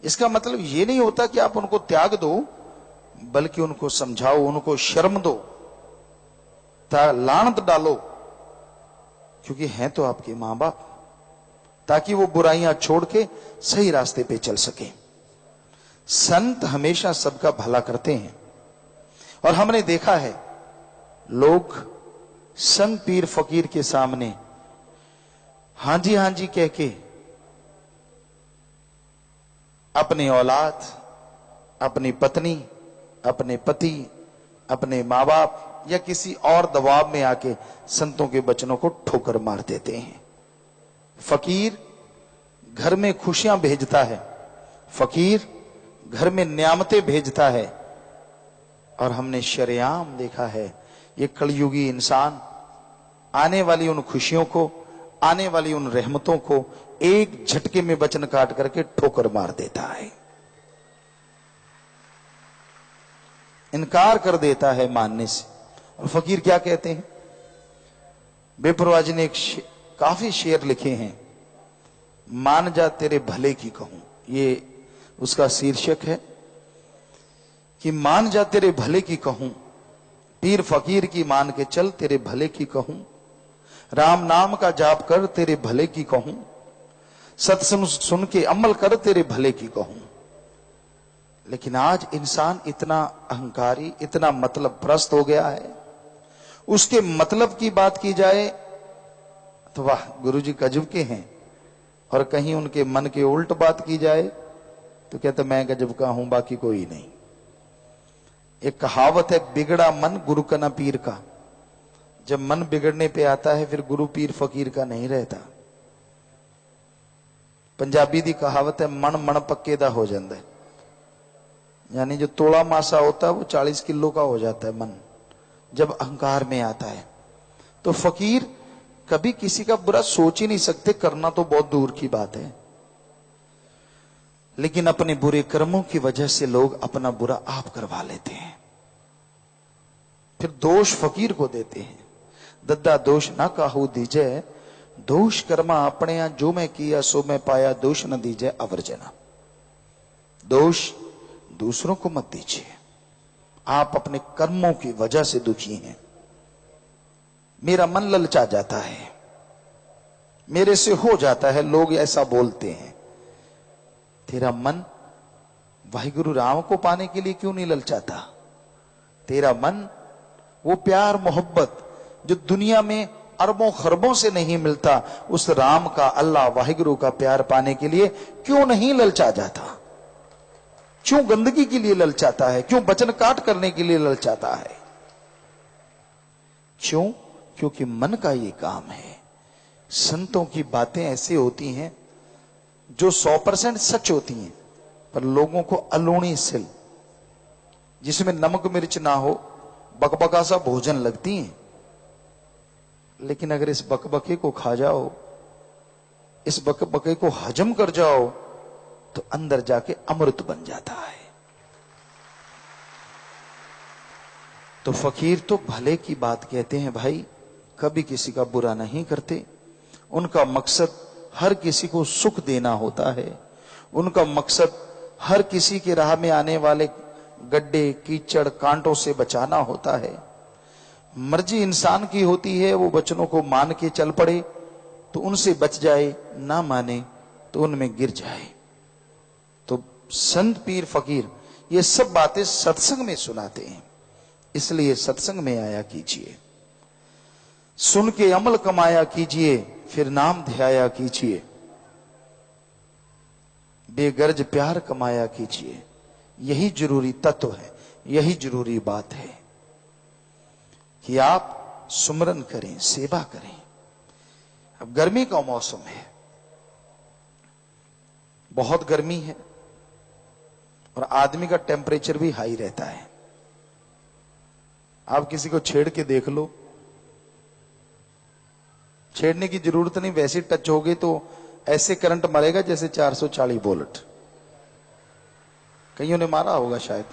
इसका मतलब ये नहीं होता कि आप उनको त्याग दो, बल्कि उनको समझाओ, उनको शर्म दो, लानत डालो, क्योंकि हैं तो आपके मां बाप, ताकि वो बुराइयां छोड़ के सही रास्ते पे चल सके। संत हमेशा सबका भला करते हैं, और हमने देखा है लोग संत पीर फकीर के सामने हां जी कह के अपनी औलाद, अपनी पत्नी, अपने पति, अपने मां बाप या किसी और दबाव में आके संतों के वचनों को ठोकर मार देते हैं। फकीर घर में खुशियां भेजता है, फकीर घर में नियामतें भेजता है, और हमने शरेआम देखा है ये कलयुगी इंसान आने वाली उन खुशियों को, आने वाली उन रहमतों को एक झटके में वचन काट करके ठोकर मार देता है, इनकार कर देता है मानने से। और फकीर क्या कहते हैं? बेपरवाह जी ने एक काफी शेर लिखे हैं, मान जा तेरे भले की कहूं, ये उसका शीर्षक है कि मान जा तेरे भले की कहूं, पीर फकीर की मान के चल तेरे भले की कहूं, राम नाम का जाप कर तेरे भले की कहूं, सत्संग सुन के अमल कर तेरे भले की कहूं। लेकिन आज इंसान इतना अहंकारी, इतना मतलब प्रस्त हो गया है, उसके मतलब की बात की जाए तो वाह गुरुजी गजब के हैं, और कहीं उनके मन के उल्ट बात की जाए तो कहते मैं गजब का हूं, बाकी कोई नहीं। एक कहावत है, बिगड़ा मन गुरु का ना पीर का। जब मन बिगड़ने पे आता है फिर गुरु पीर फकीर का नहीं रहता। पंजाबी दी कहावत है, मन मन पक्के दा हो जाता है, यानी जो तोड़ा मासा होता है वो 40 किलो का हो जाता है मन, जब अहंकार में आता है। तो फकीर कभी किसी का बुरा सोच ही नहीं सकते, करना तो बहुत दूर की बात है, लेकिन अपने बुरे कर्मों की वजह से लोग अपना बुरा आप करवा लेते हैं, फिर दोष फकीर को देते हैं। दद्दा दोष ना काहू दीजे, दोष कर्मा अपने यहाँ जो मैं किया सो मैं पाया, दोष न दीजे अवर्जना। दोष दूसरों को मत दीजिए, आप अपने कर्मों की वजह से दुखी हैं। मेरा मन ललचा जाता है, मेरे से हो जाता है, लोग ऐसा बोलते हैं। तेरा मन वाहिगुरु राम को पाने के लिए क्यों नहीं ललचाता? तेरा मन वो प्यार मोहब्बत जो दुनिया में अरबों खरबों से नहीं मिलता, उस राम का, अल्लाह वाहिगुरु का प्यार पाने के लिए क्यों नहीं ललचा जाता? क्यों गंदगी के लिए ललचाता है? क्यों वचन काट करने के लिए ललचाता है? क्यों? क्योंकि मन का ये काम है। संतों की बातें ऐसी होती हैं जो 100% सच होती हैं, पर लोगों को अलोणी सिल, जिसमें नमक मिर्च ना हो, बकबका सा भोजन लगती हैं। लेकिन अगर इस बकबके को खा जाओ, इस बकबके को हजम कर जाओ, तो अंदर जाके अमृत बन जाता है। तो फकीर तो भले की बात कहते हैं भाई, कभी किसी का बुरा नहीं करते। उनका मकसद हर किसी को सुख देना होता है। उनका मकसद हर किसी के राह में आने वाले गड्ढे, कीचड़, कांटों से बचाना होता है। मर्जी इंसान की होती है, वो वचनों को मान के चल पड़े तो उनसे बच जाए, ना माने तो उनमें गिर जाए। तो संत पीर फकीर ये सब बातें सत्संग में सुनाते हैं, इसलिए सत्संग में आया कीजिए, सुन के अमल कमाया कीजिए, फिर नाम ध्याया कीजिए, बेगर्ज प्यार कमाया कीजिए। यही जरूरी तत्व है, यही जरूरी बात है कि आप सुमरन करें, सेवा करें। अब गर्मी का मौसम है, बहुत गर्मी है और आदमी का टेम्परेचर भी हाई रहता है। आप किसी को छेड़ के देख लो, छेड़ने की जरूरत नहीं, वैसे टच हो गए तो ऐसे करंट मरेगा जैसे 440 वोल्ट। कईयों ने मारा होगा शायद,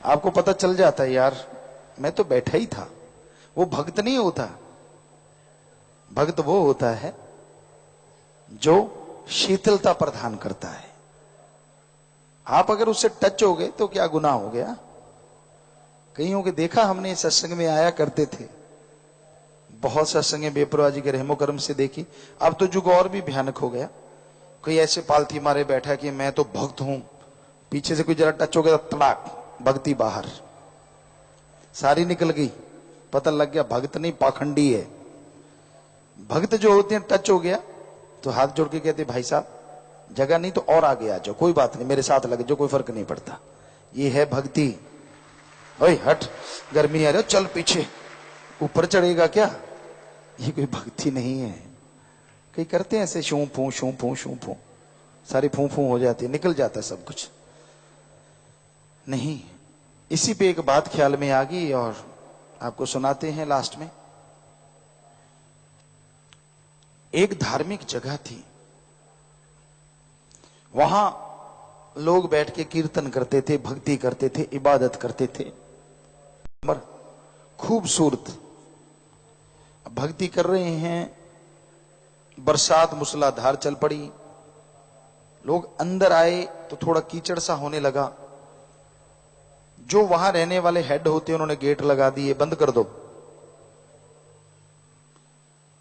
आपको पता चल जाता है यार मैं तो बैठा ही था। वो भक्त नहीं होता, भक्त वो होता है जो शीतलता प्रदान करता है। आप अगर उससे टच हो गए तो क्या गुनाह हो गया? कईयों के देखा हमने, सत्संग में आया करते थे, बहुत सत्संग बेपरवाह जी के रहमो करम से देखी। अब तो जुग और भी भयानक हो गया। कोई ऐसे पालथी मारे बैठा कि मैं तो भक्त हूं, पीछे से कोई जरा टच हो गया तो तड़ाक भक्ति बाहर, सारी निकल गई, पता लग गया भक्त नहीं पाखंडी है। भक्त जो होते हैं टच हो गया तो हाथ जोड़ के कहते भाई साहब जगह नहीं तो और आगे आ जाओ, कोई बात नहीं, मेरे साथ लगे जो, कोई फर्क नहीं पड़ता। ये है भक्ति। ओए हट, गर्मी आ रही, चल पीछे, ऊपर चढ़ेगा क्या? ये कोई भक्ति नहीं है। कई करते हैं ऐसे शू फू शू फू शू फू, सारी फू फू हो जाती है, निकल जाता है सब कुछ। नहीं, इसी पे एक बात ख्याल में आ गई और आपको सुनाते हैं लास्ट में। एक धार्मिक जगह थी, वहां लोग बैठ के कीर्तन करते थे, भक्ति करते थे, इबादत करते थे, खूबसूरत भक्ति कर रहे हैं। बरसात मूसलाधार चल पड़ी, लोग अंदर आए तो थोड़ा कीचड़ सा होने लगा। जो वहां रहने वाले हेड होते उन्होंने गेट लगा दिए, बंद कर दो,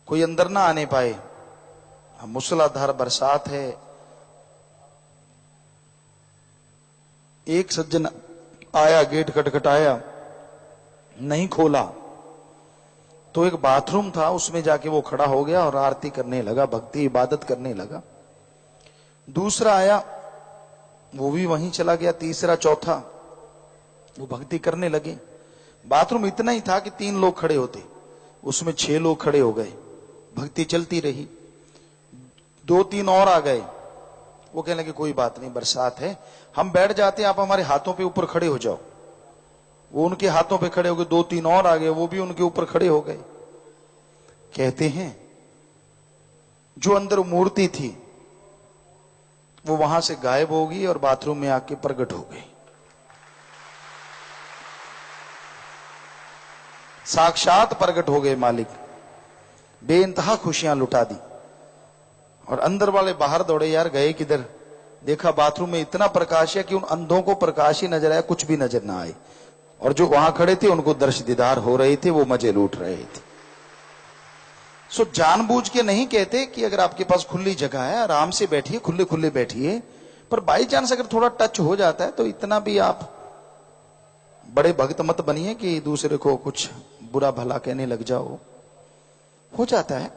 कोई अंदर ना आने पाए। मूसलाधार बरसात है। एक सज्जन आया, गेट खटखटाया, नहीं खोला तो एक बाथरूम था, उसमें जाके वो खड़ा हो गया और आरती करने लगा, भक्ति इबादत करने लगा। दूसरा आया, वो भी वहीं चला गया। तीसरा, चौथा, वो भक्ति करने लगे। बाथरूम इतना ही था कि 3 लोग खड़े होते, उसमें 6 लोग खड़े हो गए, भक्ति चलती रही। 2-3 और आ गए, वो कहने लगे कोई बात नहीं, बरसात है, हम बैठ जाते, आप हमारे हाथों पे ऊपर खड़े हो जाओ। वो उनके हाथों पे खड़े हो गए। 2-3 और आ गए, वो भी उनके ऊपर खड़े हो गए। कहते हैं जो अंदर मूर्ति थी वो वहां से गायब हो गई और बाथरूम में आके प्रकट हो गई। साक्षात प्रकट हो गए मालिक, बेइंतहा खुशियां लुटा दी। और अंदर वाले बाहर दौड़े, यार गए किधर? देखा बाथरूम में इतना प्रकाश है कि उन अंधों को प्रकाश ही नजर आया, कुछ भी नजर ना आए। और जो वहां खड़े थे उनको दर्श दीदार हो रहे थे, वो मजे लूट रहे थे। सो जानबूझ के नहीं कहते कि अगर आपके पास खुली जगह है आराम से बैठिए, खुले खुले बैठिए, पर बाई चांस अगर थोड़ा टच हो जाता है तो इतना भी आप बड़े भक्त मत बनिए कि दूसरे को कुछ बुरा भला कहने लग जाओ। हो जाता है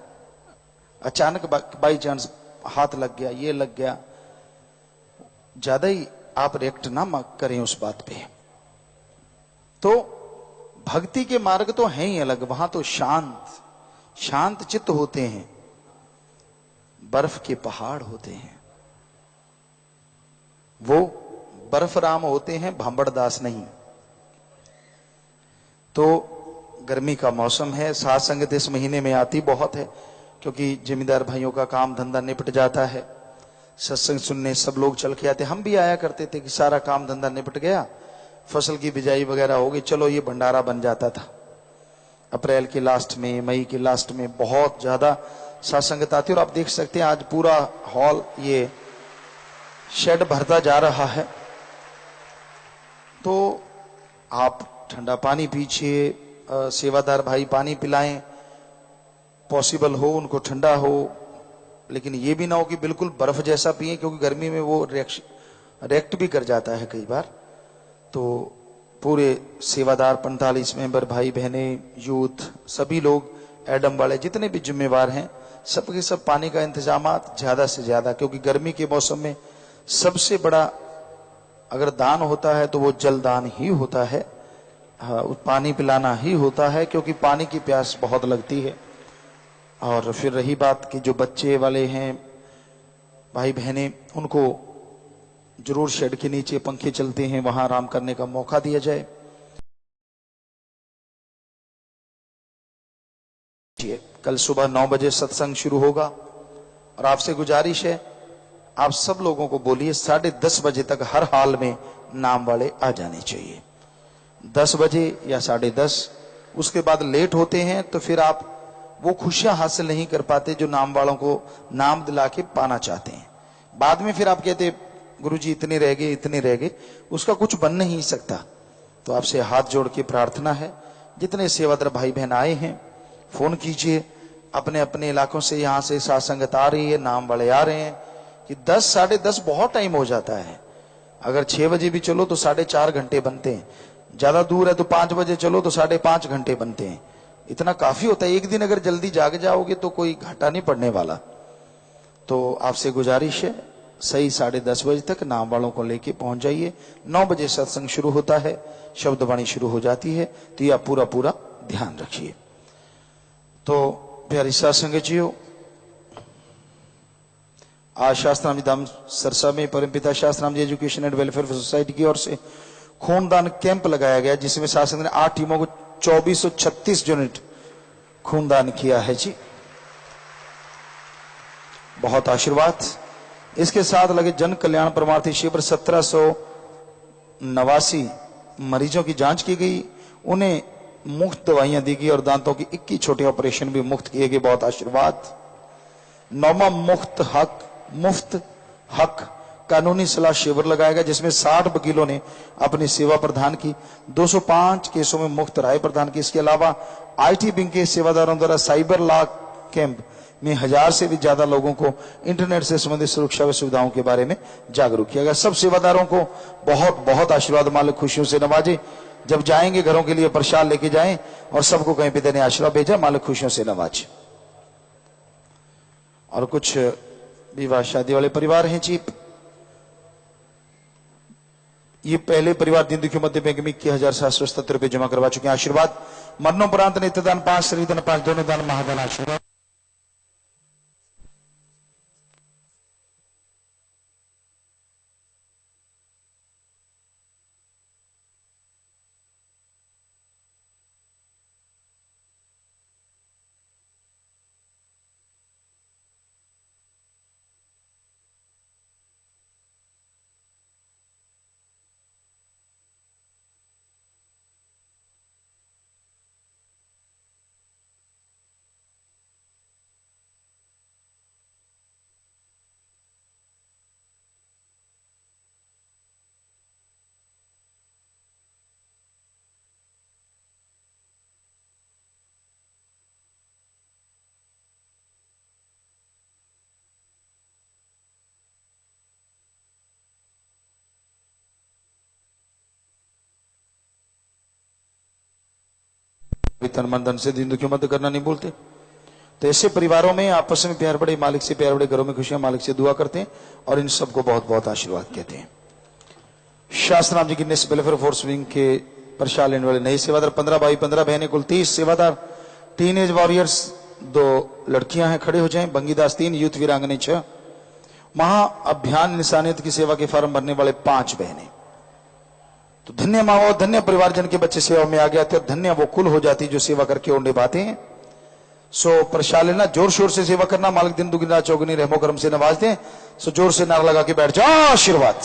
अचानक बाई चांस हाथ लग गया, ये लग गया, ज्यादा ही आप रिएक्ट ना करें उस बात पे। तो भक्ति के मार्ग तो हैं ही अलग, वहां तो शांत चित्त होते हैं, बर्फ के पहाड़ होते हैं, वो बर्फ राम होते हैं, भांबड़दास नहीं। तो गर्मी का मौसम है, साथ संगत इस महीने में आती बहुत है, क्योंकि जिम्मेदार भाइयों का काम धंधा निपट जाता है, सत्संग सुनने सब लोग चल के आते। हम भी आया करते थे कि सारा काम धंधा निपट गया, फसल की बिजाई वगैरह हो गई, चलो ये भंडारा बन जाता था। अप्रैल के लास्ट में, मई के लास्ट में बहुत ज्यादा सत्संगत आती है। और आप देख सकते हैं आज पूरा हॉल ये शेड भरता जा रहा है। तो आप ठंडा पानी पीछे, सेवादार भाई पानी पिलाएं, पॉसिबल हो उनको ठंडा हो, लेकिन ये भी ना हो कि बिल्कुल बर्फ जैसा पिए, क्योंकि गर्मी में वो रिएक्ट भी कर जाता है कई बार। तो पूरे सेवादार 45 मेंबर भाई बहने, यूथ, सभी लोग, एडम वाले जितने भी जिम्मेवार हैं, सबके सब पानी का इंतजाम ज्यादा से ज्यादा, क्योंकि गर्मी के मौसम में सबसे बड़ा अगर दान होता है तो वो जल दान ही होता है, पानी पिलाना ही होता है, क्योंकि पानी की प्यास बहुत लगती है। और फिर रही बात कि जो बच्चे वाले हैं भाई बहने, उनको जरूर शेड के नीचे पंखे चलते हैं, वहां आराम करने का मौका दिया जाए। कल सुबह 9 बजे सत्संग शुरू होगा, और आपसे गुजारिश है आप सब लोगों को बोलिए 10:30 बजे तक हर हाल में नाम वाले आ जाने चाहिए। 10 बजे या 10:30, उसके बाद लेट होते हैं तो फिर आप वो खुशियां हासिल नहीं कर पाते जो नाम वालों को नाम दिला के पाना चाहते हैं। बाद में फिर आप कहते गुरुजी इतने रह गए, इतने रह गए, उसका कुछ बन नहीं सकता। तो आपसे हाथ जोड़ के प्रार्थना है, जितने सेवादार भाई बहन आए हैं फोन कीजिए, अपने अपने इलाकों से, यहाँ से साथ संगत आ रही है, नाम वाले आ रहे हैं, कि 10 10:30 बहुत टाइम हो जाता है। अगर 6 बजे भी चलो तो 4.5 घंटे बनते हैं, ज्यादा दूर है तो 5 बजे चलो तो 5.5 घंटे बनते हैं। इतना काफी होता है। एक दिन अगर जल्दी जाग जाओगे तो कोई घाटा नहीं पड़ने वाला। तो आपसे गुजारिश है सही 10:30 बजे तक नाम वालों को लेके पहुंच जाइए। 9 बजे सत्संग शुरू होता है, शब्दवाणी शुरू हो जाती है, तो यह पूरा ध्यान रखिए। तो प्यारी सत्संग जियो, आज शास्त्राम धाम सरसा में परमपिता शास्त्राम जी एजुकेशन एंड वेलफेयर सोसाइटी की ओर से खूनदान कैंप लगाया गया, जिसमें शासन ने 8 टीमों को 2436 यूनिट खूनदान किया है जी। बहुत आशीर्वाद। इसके साथ लगे जन कल्याण परमार्थी शिविर 1789 मरीजों की जांच की गई, उन्हें मुफ्त दवाइयां दी गई और दांतों की 21 छोटे ऑपरेशन भी मुफ्त किए गए। बहुत आशीर्वाद। 9वां मुफ्त हक कानूनी सलाह शिविर लगाया गया, जिसमें 60 वकीलों ने अपनी सेवा प्रदान की, 205 केसों में मुफ्त राय प्रदान की। इसके अलावा आईटी विंग के सेवादारों द्वारा साइबर लॉ कैंप में 1000 से भी ज्यादा लोगों को इंटरनेट से संबंधित सुरक्षा व सुविधाओं के बारे में जागरूक किया गया। सब सेवादारों को बहुत आशीर्वाद मालिक खुशियों से नवाजे। जब जाएंगे घरों के लिए प्रसाद लेके जाएं और सबको कहीं पे देने आशीर्वाद भेजा, मालिक खुशियों से नवाजे। और कुछ विवाह शादी वाले परिवार हैं जी। ये पहले परिवार दिन दुखी मध्य बैंक में 21,777 रुपए जमा करवा चुके हैं। आशीर्वाद। मरणोपरांत नित्यदान 5, श्रीदान 5, दोनों दान महादान। आशीर्वाद। तन मन धन से दीन दुखियों मदद करना नहीं भूलते। तो ऐसे परिवारों में आपस में प्यार बड़े, मालिक से प्यार बड़े, घरों में खुशियां, मालिक से दुआ करते हैं और इन सबको बहुत बहुत आशीर्वाद कहते हैं। शास्त्रनाम जी की नेस वेलफेयर फोर्स विंग के प्रसाद लेने वाले नए सेवादार 15 भाई 15 बहनें कुल 30 सेवादार, टीनेज वॉरियर्स 2 लड़कियां हैं, खड़े हो जाएं। बंगीदास 3, यूथ वीरांगने 6, महाअभियान इंसानियत की सेवा के फॉर्म भरने वाले 5 बहनें। तो धन्य माँ और धन्य परिवारजन के बच्चे सेवा में आ गए थे और धन्य वो कुल हो जाती जो सेवा करके और निभाते हैं। सो प्रसाद लेना, जोर शोर से सेवा करना, मालिक दिन दुगनी रात चौगुनी रहमो करम से नवाजते हैं। सो जोर से नारा लगा के बैठ जाओ, आशीर्वाद।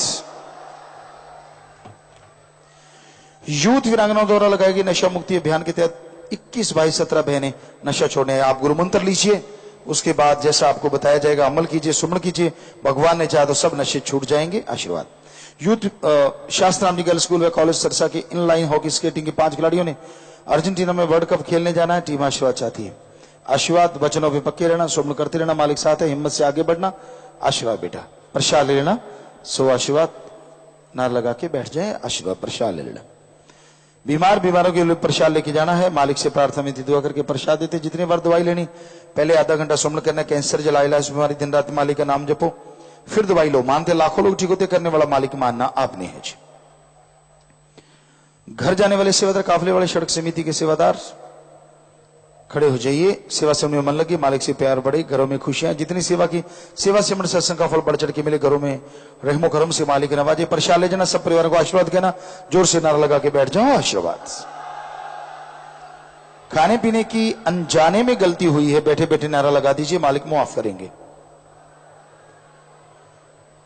यूथ वीरांगनाओं द्वारा लगाएगी नशा मुक्ति अभियान के तहत 21 भाई 17 बहनें नशा छोड़ने। आप गुरु मंत्र लीजिए, उसके बाद जैसा आपको बताया जाएगा अमल कीजिए, सुमन कीजिए, भगवान ने चाहा तो सब नशे छूट जाएंगे, आशीर्वाद। यूथ शास्त्राम जी गर्ल्स स्कूल व कॉलेज सरसा के इनलाइन हॉकी स्केटिंग के 5 खिलाड़ियों ने अर्जेंटीना में वर्ल्ड कप खेलने जाना है। टीम आशीर्वाद चाहती है। आशीर्वाद, वचनों पे पक्के रहना, स्वप्न करते रहना, मालिक साथ है, हिम्मत से आगे बढ़ना, आशीर्वाद बेटा। प्रसाद ले लेना, सो आशीर्वाद नार लगा के बैठ जाए, आशीर्वाद प्रसाद ले लेना। बीमारों के लिए प्रसाद लेके जाना है, मालिक से प्रार्थना में दुआ करके प्रसाद देते। जितनी बार दवाई लेनी, पहले आधा घंटा स्वप्न करना, कैंसर जला इलाज बीमारी, दिन रात मालिक का नाम जपो, फिर दवाई लो। मानते लाखों लोग ठीक होते, करने वाला मालिक मानना आपने है जी। घर जाने वाले सेवादार, काफले वाले सड़क समिति के सेवादार खड़े हो जाइए। सेवा से उनमें मन लगे, मालिक से प्यार बढ़े, घरों में खुशियां। जितनी सेवा की, सेवा से मन सत्संग का फल बढ़ चढ़ के मिले, घरों में रहमो करम से मालिक नवाजे। प्रसाद ले जाना, सब परिवार को आशीर्वाद कहना, जोर से नारा लगा के बैठ जाओ, आशीर्वाद। खाने पीने की अनजाने में गलती हुई है, बैठे बैठे नारा लगा दीजिए, मालिक मुआफ करेंगे।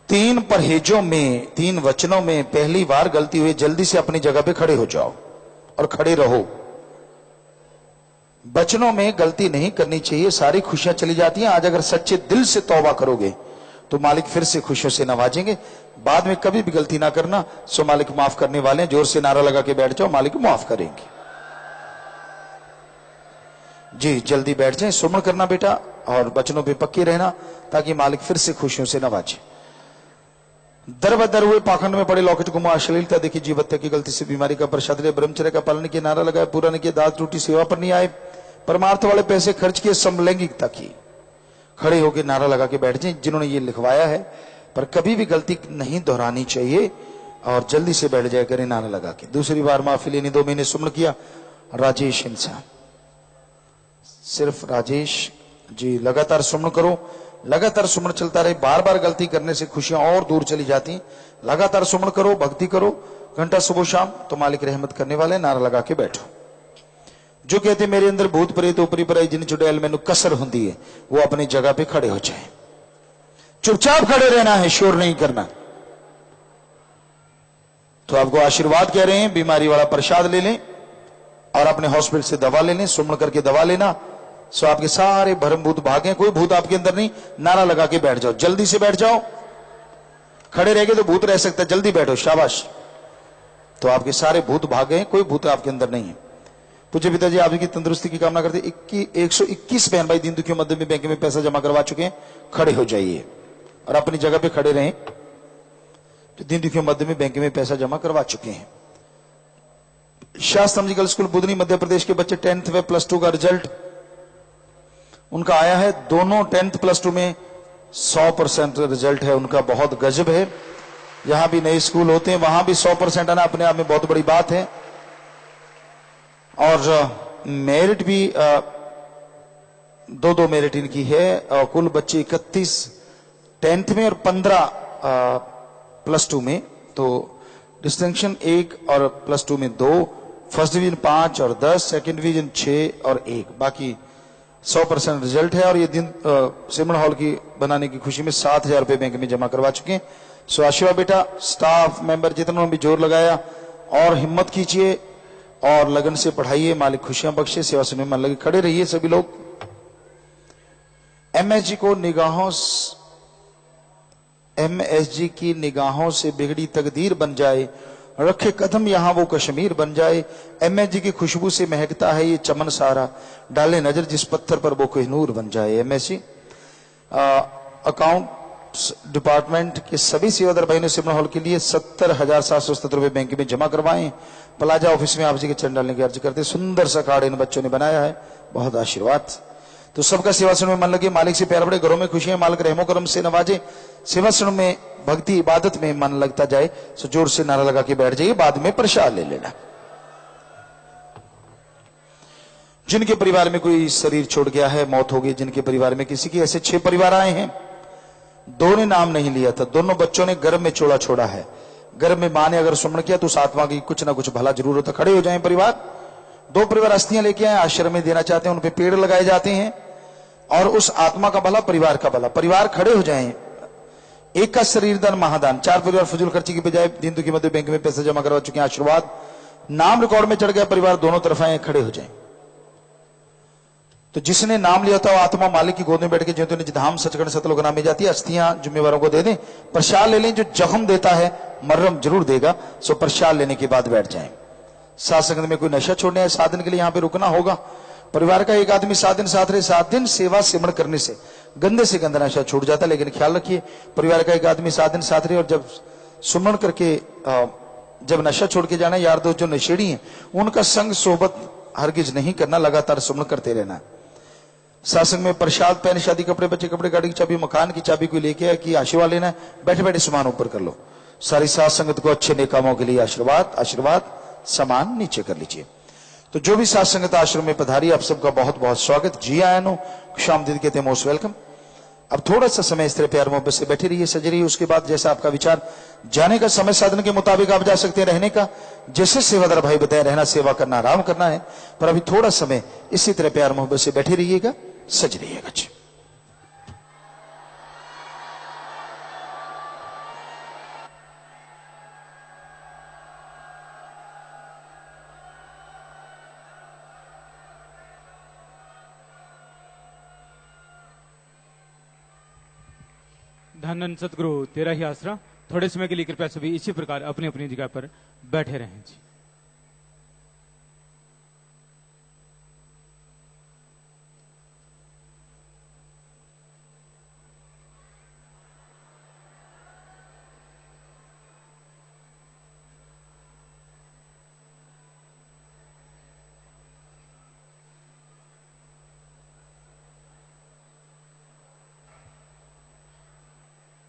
3 परहेजों में, 3 वचनों में पहली बार गलती हुई, जल्दी से अपनी जगह पे खड़े हो जाओ और खड़े रहो। वचनों में गलती नहीं करनी चाहिए, सारी खुशियां चली जाती हैं। आज अगर सच्चे दिल से तौबा करोगे तो मालिक फिर से खुशियों से नवाजेंगे। बाद में कभी भी गलती ना करना, सो मालिक माफ करने वाले हैं। जोर से नारा लगा के बैठ जाओ, मालिक माफ करेंगे जी। जल्दी बैठ जाएं, सुमन करना बेटा और वचनों पे पक्के रहना, ताकि मालिक फिर से खुशियों से नवाजे। दर बदर हुए पाखंड में पड़े लॉकेट गुमा, अश्लीलता देखी, जीव हत्या की गलती से बीमारी का प्रसाद ले, ब्रह्मचर्य का पालन किया, नारा लगाया, पूरा नहीं किया, दांत टूटी, सेवा पर नहीं आए, परमार्थ वाले पैसे खर्च किए, समलैंगिकता की, खड़े होकर नारा लगा के बैठ जाए। जिन्होंने ये लिखवाया है, पर कभी भी गलती नहीं दोहरानी चाहिए और जल्दी से बैठ जाए करें नारा लगा के। दूसरी बार माफी लेनी, 2 महीने सुमन किया, राजेश इंसान, सिर्फ राजेश जी। लगातार सुमन करो, लगातार सुमन चलता रहे। बार बार गलती करने से खुशियां और दूर चली जाती। लगातार सुमन करो, भक्ति करो, घंटा सुबह शाम, तो मालिक रहमत करने वाले। नारा लगा के बैठो। जो कहते मेरे अंदर भूत प्रेत ऊपरी पराई जिन चुड़ैल मैनू कसर होती है, वो अपनी जगह पे खड़े हो जाए। चुपचाप खड़े रहना है, शोर नहीं करना। तो आपको आशीर्वाद कह रहे हैं, बीमारी वाला प्रसाद ले लें और अपने हॉस्पिटल से दवा ले लें, सुमन करके दवा लेना। सो आपके सारे भरम भूत भागे, कोई भूत आपके अंदर नहीं। नारा लगा के बैठ जाओ, जल्दी से बैठ जाओ। खड़े रह गए तो भूत रह सकता है, जल्दी बैठो, शाबाश। तो आपके सारे भूत भागे, कोई भूत आपके अंदर नहीं है। पूज्य पिताजी आपकी तंदुरुस्ती की कामना करते। 121 बहन भाई दीन दुखियों मध्य में बैंक में पैसा जमा करवा चुके हैं, खड़े हो जाइए और अपनी जगह पे खड़े रहें। तो दीन दुखियों मध्य में बैंक में पैसा जमा करवा चुके हैं। शास्त्रम जी गर्ल्स स्कूल बुधनी मध्य प्रदेश के बच्चे 10th व +2 का रिजल्ट उनका आया है। दोनों 10th +2 में 100% रिजल्ट है उनका, बहुत गजब है। यहां भी नए स्कूल होते हैं, वहां भी 100% आना अपने आप में बहुत बड़ी बात है। और मेरिट भी 2-2 मेरिट इनकी है। और कुल बच्चे 31 10th में और 15 +2 में। तो डिस्टिंक्शन 1 और +2 में 2, फर्स्ट डिवीजन 5 और 10, सेकंड डिवीजन 6 और 1, बाकी 100% रिजल्ट है। और ये दिन सिमरन हॉल की बनाने की खुशी में 7,000 रुपए बैंक में जमा करवा चुके हैं। सो आशीर्वाद बेटा, स्टाफ मेंबर जितनों ने भी जोर लगाया और हिम्मत कीजिए और लगन से पढ़ाइए, मालिक खुशियां बख्शे। सेवा सुनने में मन लगे, खड़े रहिए सभी लोग। एमएसजी की निगाहों से बिगड़ी तकदीर बन जाए, रखे कदम यहां वो कश्मीर बन जाए। एमएसजी की खुशबू से महकता है ये चमन सारा, डाले नजर जिस पत्थर पर वो कोहिनूर बन जाए। एमएसजी अकाउंट डिपार्टमेंट के सभी सेवादार भाई ने सिमरन हॉल के लिए 70,770 रुपए बैंक में जमा करवाएं। प्लाजा ऑफिस में आप जी के चरण डालने की अर्ज करते। सुंदर सा कार्ड इन बच्चों ने बनाया है, बहुत आशीर्वाद। तो सबका सेवासन में मन लगे, मालिक से प्यार बढ़े, घरों में खुशियां मालिक रहमो करम से नवाजे, सेवासन में भक्ति इबादत में मन लगता जाए। सो जोर से नारा लगा के बैठ जाइए, बाद में प्रसाद ले लेना। जिनके परिवार में कोई शरीर छोड़ गया है, मौत हो गई, जिनके परिवार में किसी की, ऐसे 6 परिवार आए हैं। 2 ने नाम नहीं लिया था, दोनों बच्चों ने गर्भ में चोला छोड़ा है। गर्भ में मां ने अगर सुमरण किया तो उस आत्मा की कुछ ना कुछ भला जरूर होता। खड़े हो जाएं परिवार। 2 परिवार अस्थियां लेके आए, आश्रम में देना चाहते हैं, उन पे पेड़ लगाए जाते हैं और उस आत्मा का भला, परिवार का भला। परिवार खड़े हो जाएं। एक का शरीर दान महादान। 4 परिवार फजूल खर्ची की बजाय दीन दुखी मध्य बैंक में पैसा जमा करवा चुके हैं, आशीर्वाद। नाम रिकॉर्ड में चढ़ गया परिवार, दोनों तरफ आए, खड़े हो जाएं। तो जिसने नाम लिया था वो आत्मा मालिक की गोद में बैठ के जो निज धाम सचखंड सतलोक नाम में जाती है। अस्थियां जिम्मेवारों को दे दें, प्रसाद ले लें। जो जख्म देता है मर्रम जरूर देगा। सो प्रसाद लेने के बाद बैठ जाएं। साथ संगत में कोई नशा छोड़ने है, 7 दिन के लिए यहां पे रुकना होगा। परिवार का एक आदमी 7 दिन साथ रहे। 7 दिन सेवा सिमरण करने से गंदे से गंदा नशा छूट जाता है। लेकिन ख्याल रखिए, परिवार का एक आदमी 7 दिन साथ रहे और जब सुमरण करके जब नशा छोड़ के जाना, यार दोस्त जो नशेड़ी हैं उनका संग सोबत हरगिज नहीं करना, लगातार सुमरण करते रहना। सासंग में प्रसाद, पैन, शादी कपड़े, बच्चे कपड़े, गाड़ी की चाबी, मकान की चाबी कोई लेके आए कि आशीर्वाद लेना है, बैठे बैठे सामान ऊपर कर लो। सारी सात संगत को अच्छे नेक कामों के लिए आशीर्वाद। आशीर्वाद सामान नीचे कर लीजिए। तो जो भी सात संगत आश्रम में पधारी, आप सबका बहुत बहुत स्वागत। जी आया नो शाम दीदी कहते हैं मोस्ट वेलकम। अब थोड़ा सा समय इस तरह प्यार मोहब्बत से बैठे रहिए, सजे रहिए। उसके बाद जैसा आपका विचार, जाने का समय साधन के मुताबिक आप जा सकते हैं। रहने का जैसे सेवादार भाई बताए, रहना, सेवा करना, आराम करना है। पर अभी थोड़ा समय इसी तरह प्यार मोहब्बत से बैठे रहिएगा, सज रहिएगा। धन सतगुरु तेरा ही आसरा। थोड़े समय के लिए कृपया सभी इसी प्रकार अपनी अपनी जगह पर बैठे रहें जी।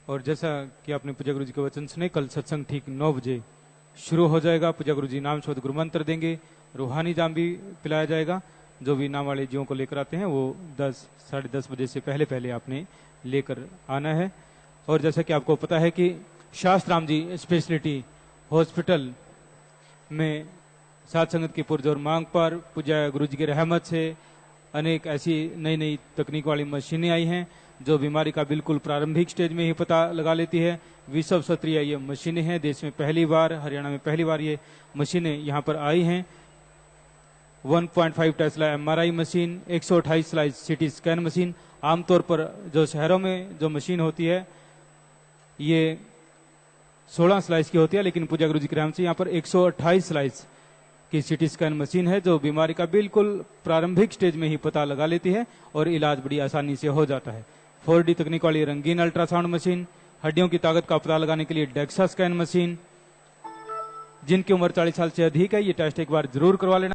और जैसा कि आपने पूजा गुरु जी के वचन सुने, कल सत्संग ठीक 9 बजे शुरू हो जाएगा। पूजा गुरु जी नाम शोध गुरु मंत्र देंगे, रूहानी जाम भी पिलाया जाएगा। जो भी नाम वाले जीवों को लेकर आते हैं वो 10 साढ़े 10 बजे से पहले पहले आपने लेकर आना है। और जैसा कि आपको पता है कि शास्त्राम जी स्पेशलिटी हॉस्पिटल में सात संगत की पुरजोर मांग पर पूजा गुरु जी की रहमत से अनेक ऐसी नई नई तकनीक वाली मशीनें आई हैं जो बीमारी का बिल्कुल प्रारंभिक स्टेज में ही पता लगा लेती है। विश्व स्तरीय ये मशीनें हैं। देश में पहली बार, हरियाणा में पहली बार ये मशीनें यहाँ पर आई हैं। 1.5 Tesla MRI machine, 128 slice CT scan machine. आमतौर पर जो शहरों में जो मशीन होती है ये 16 स्लाइस की होती है, लेकिन पूजा गुरु जी के नाम से यहाँ पर 128 स्लाइस की CT स्कैन मशीन है जो बीमारी का बिल्कुल प्रारंभिक स्टेज में ही पता लगा लेती है और इलाज बड़ी आसानी से हो जाता है। 4D तकनीक वाली रंगीन अल्ट्रासाउंड मशीन, हड्डियों की ताकत का पता लगाने के लिए डेक्सा स्कैन मशीन। जिनकी उम्र 40 साल से अधिक है ये टेस्ट एक बार जरूर करवा लेना।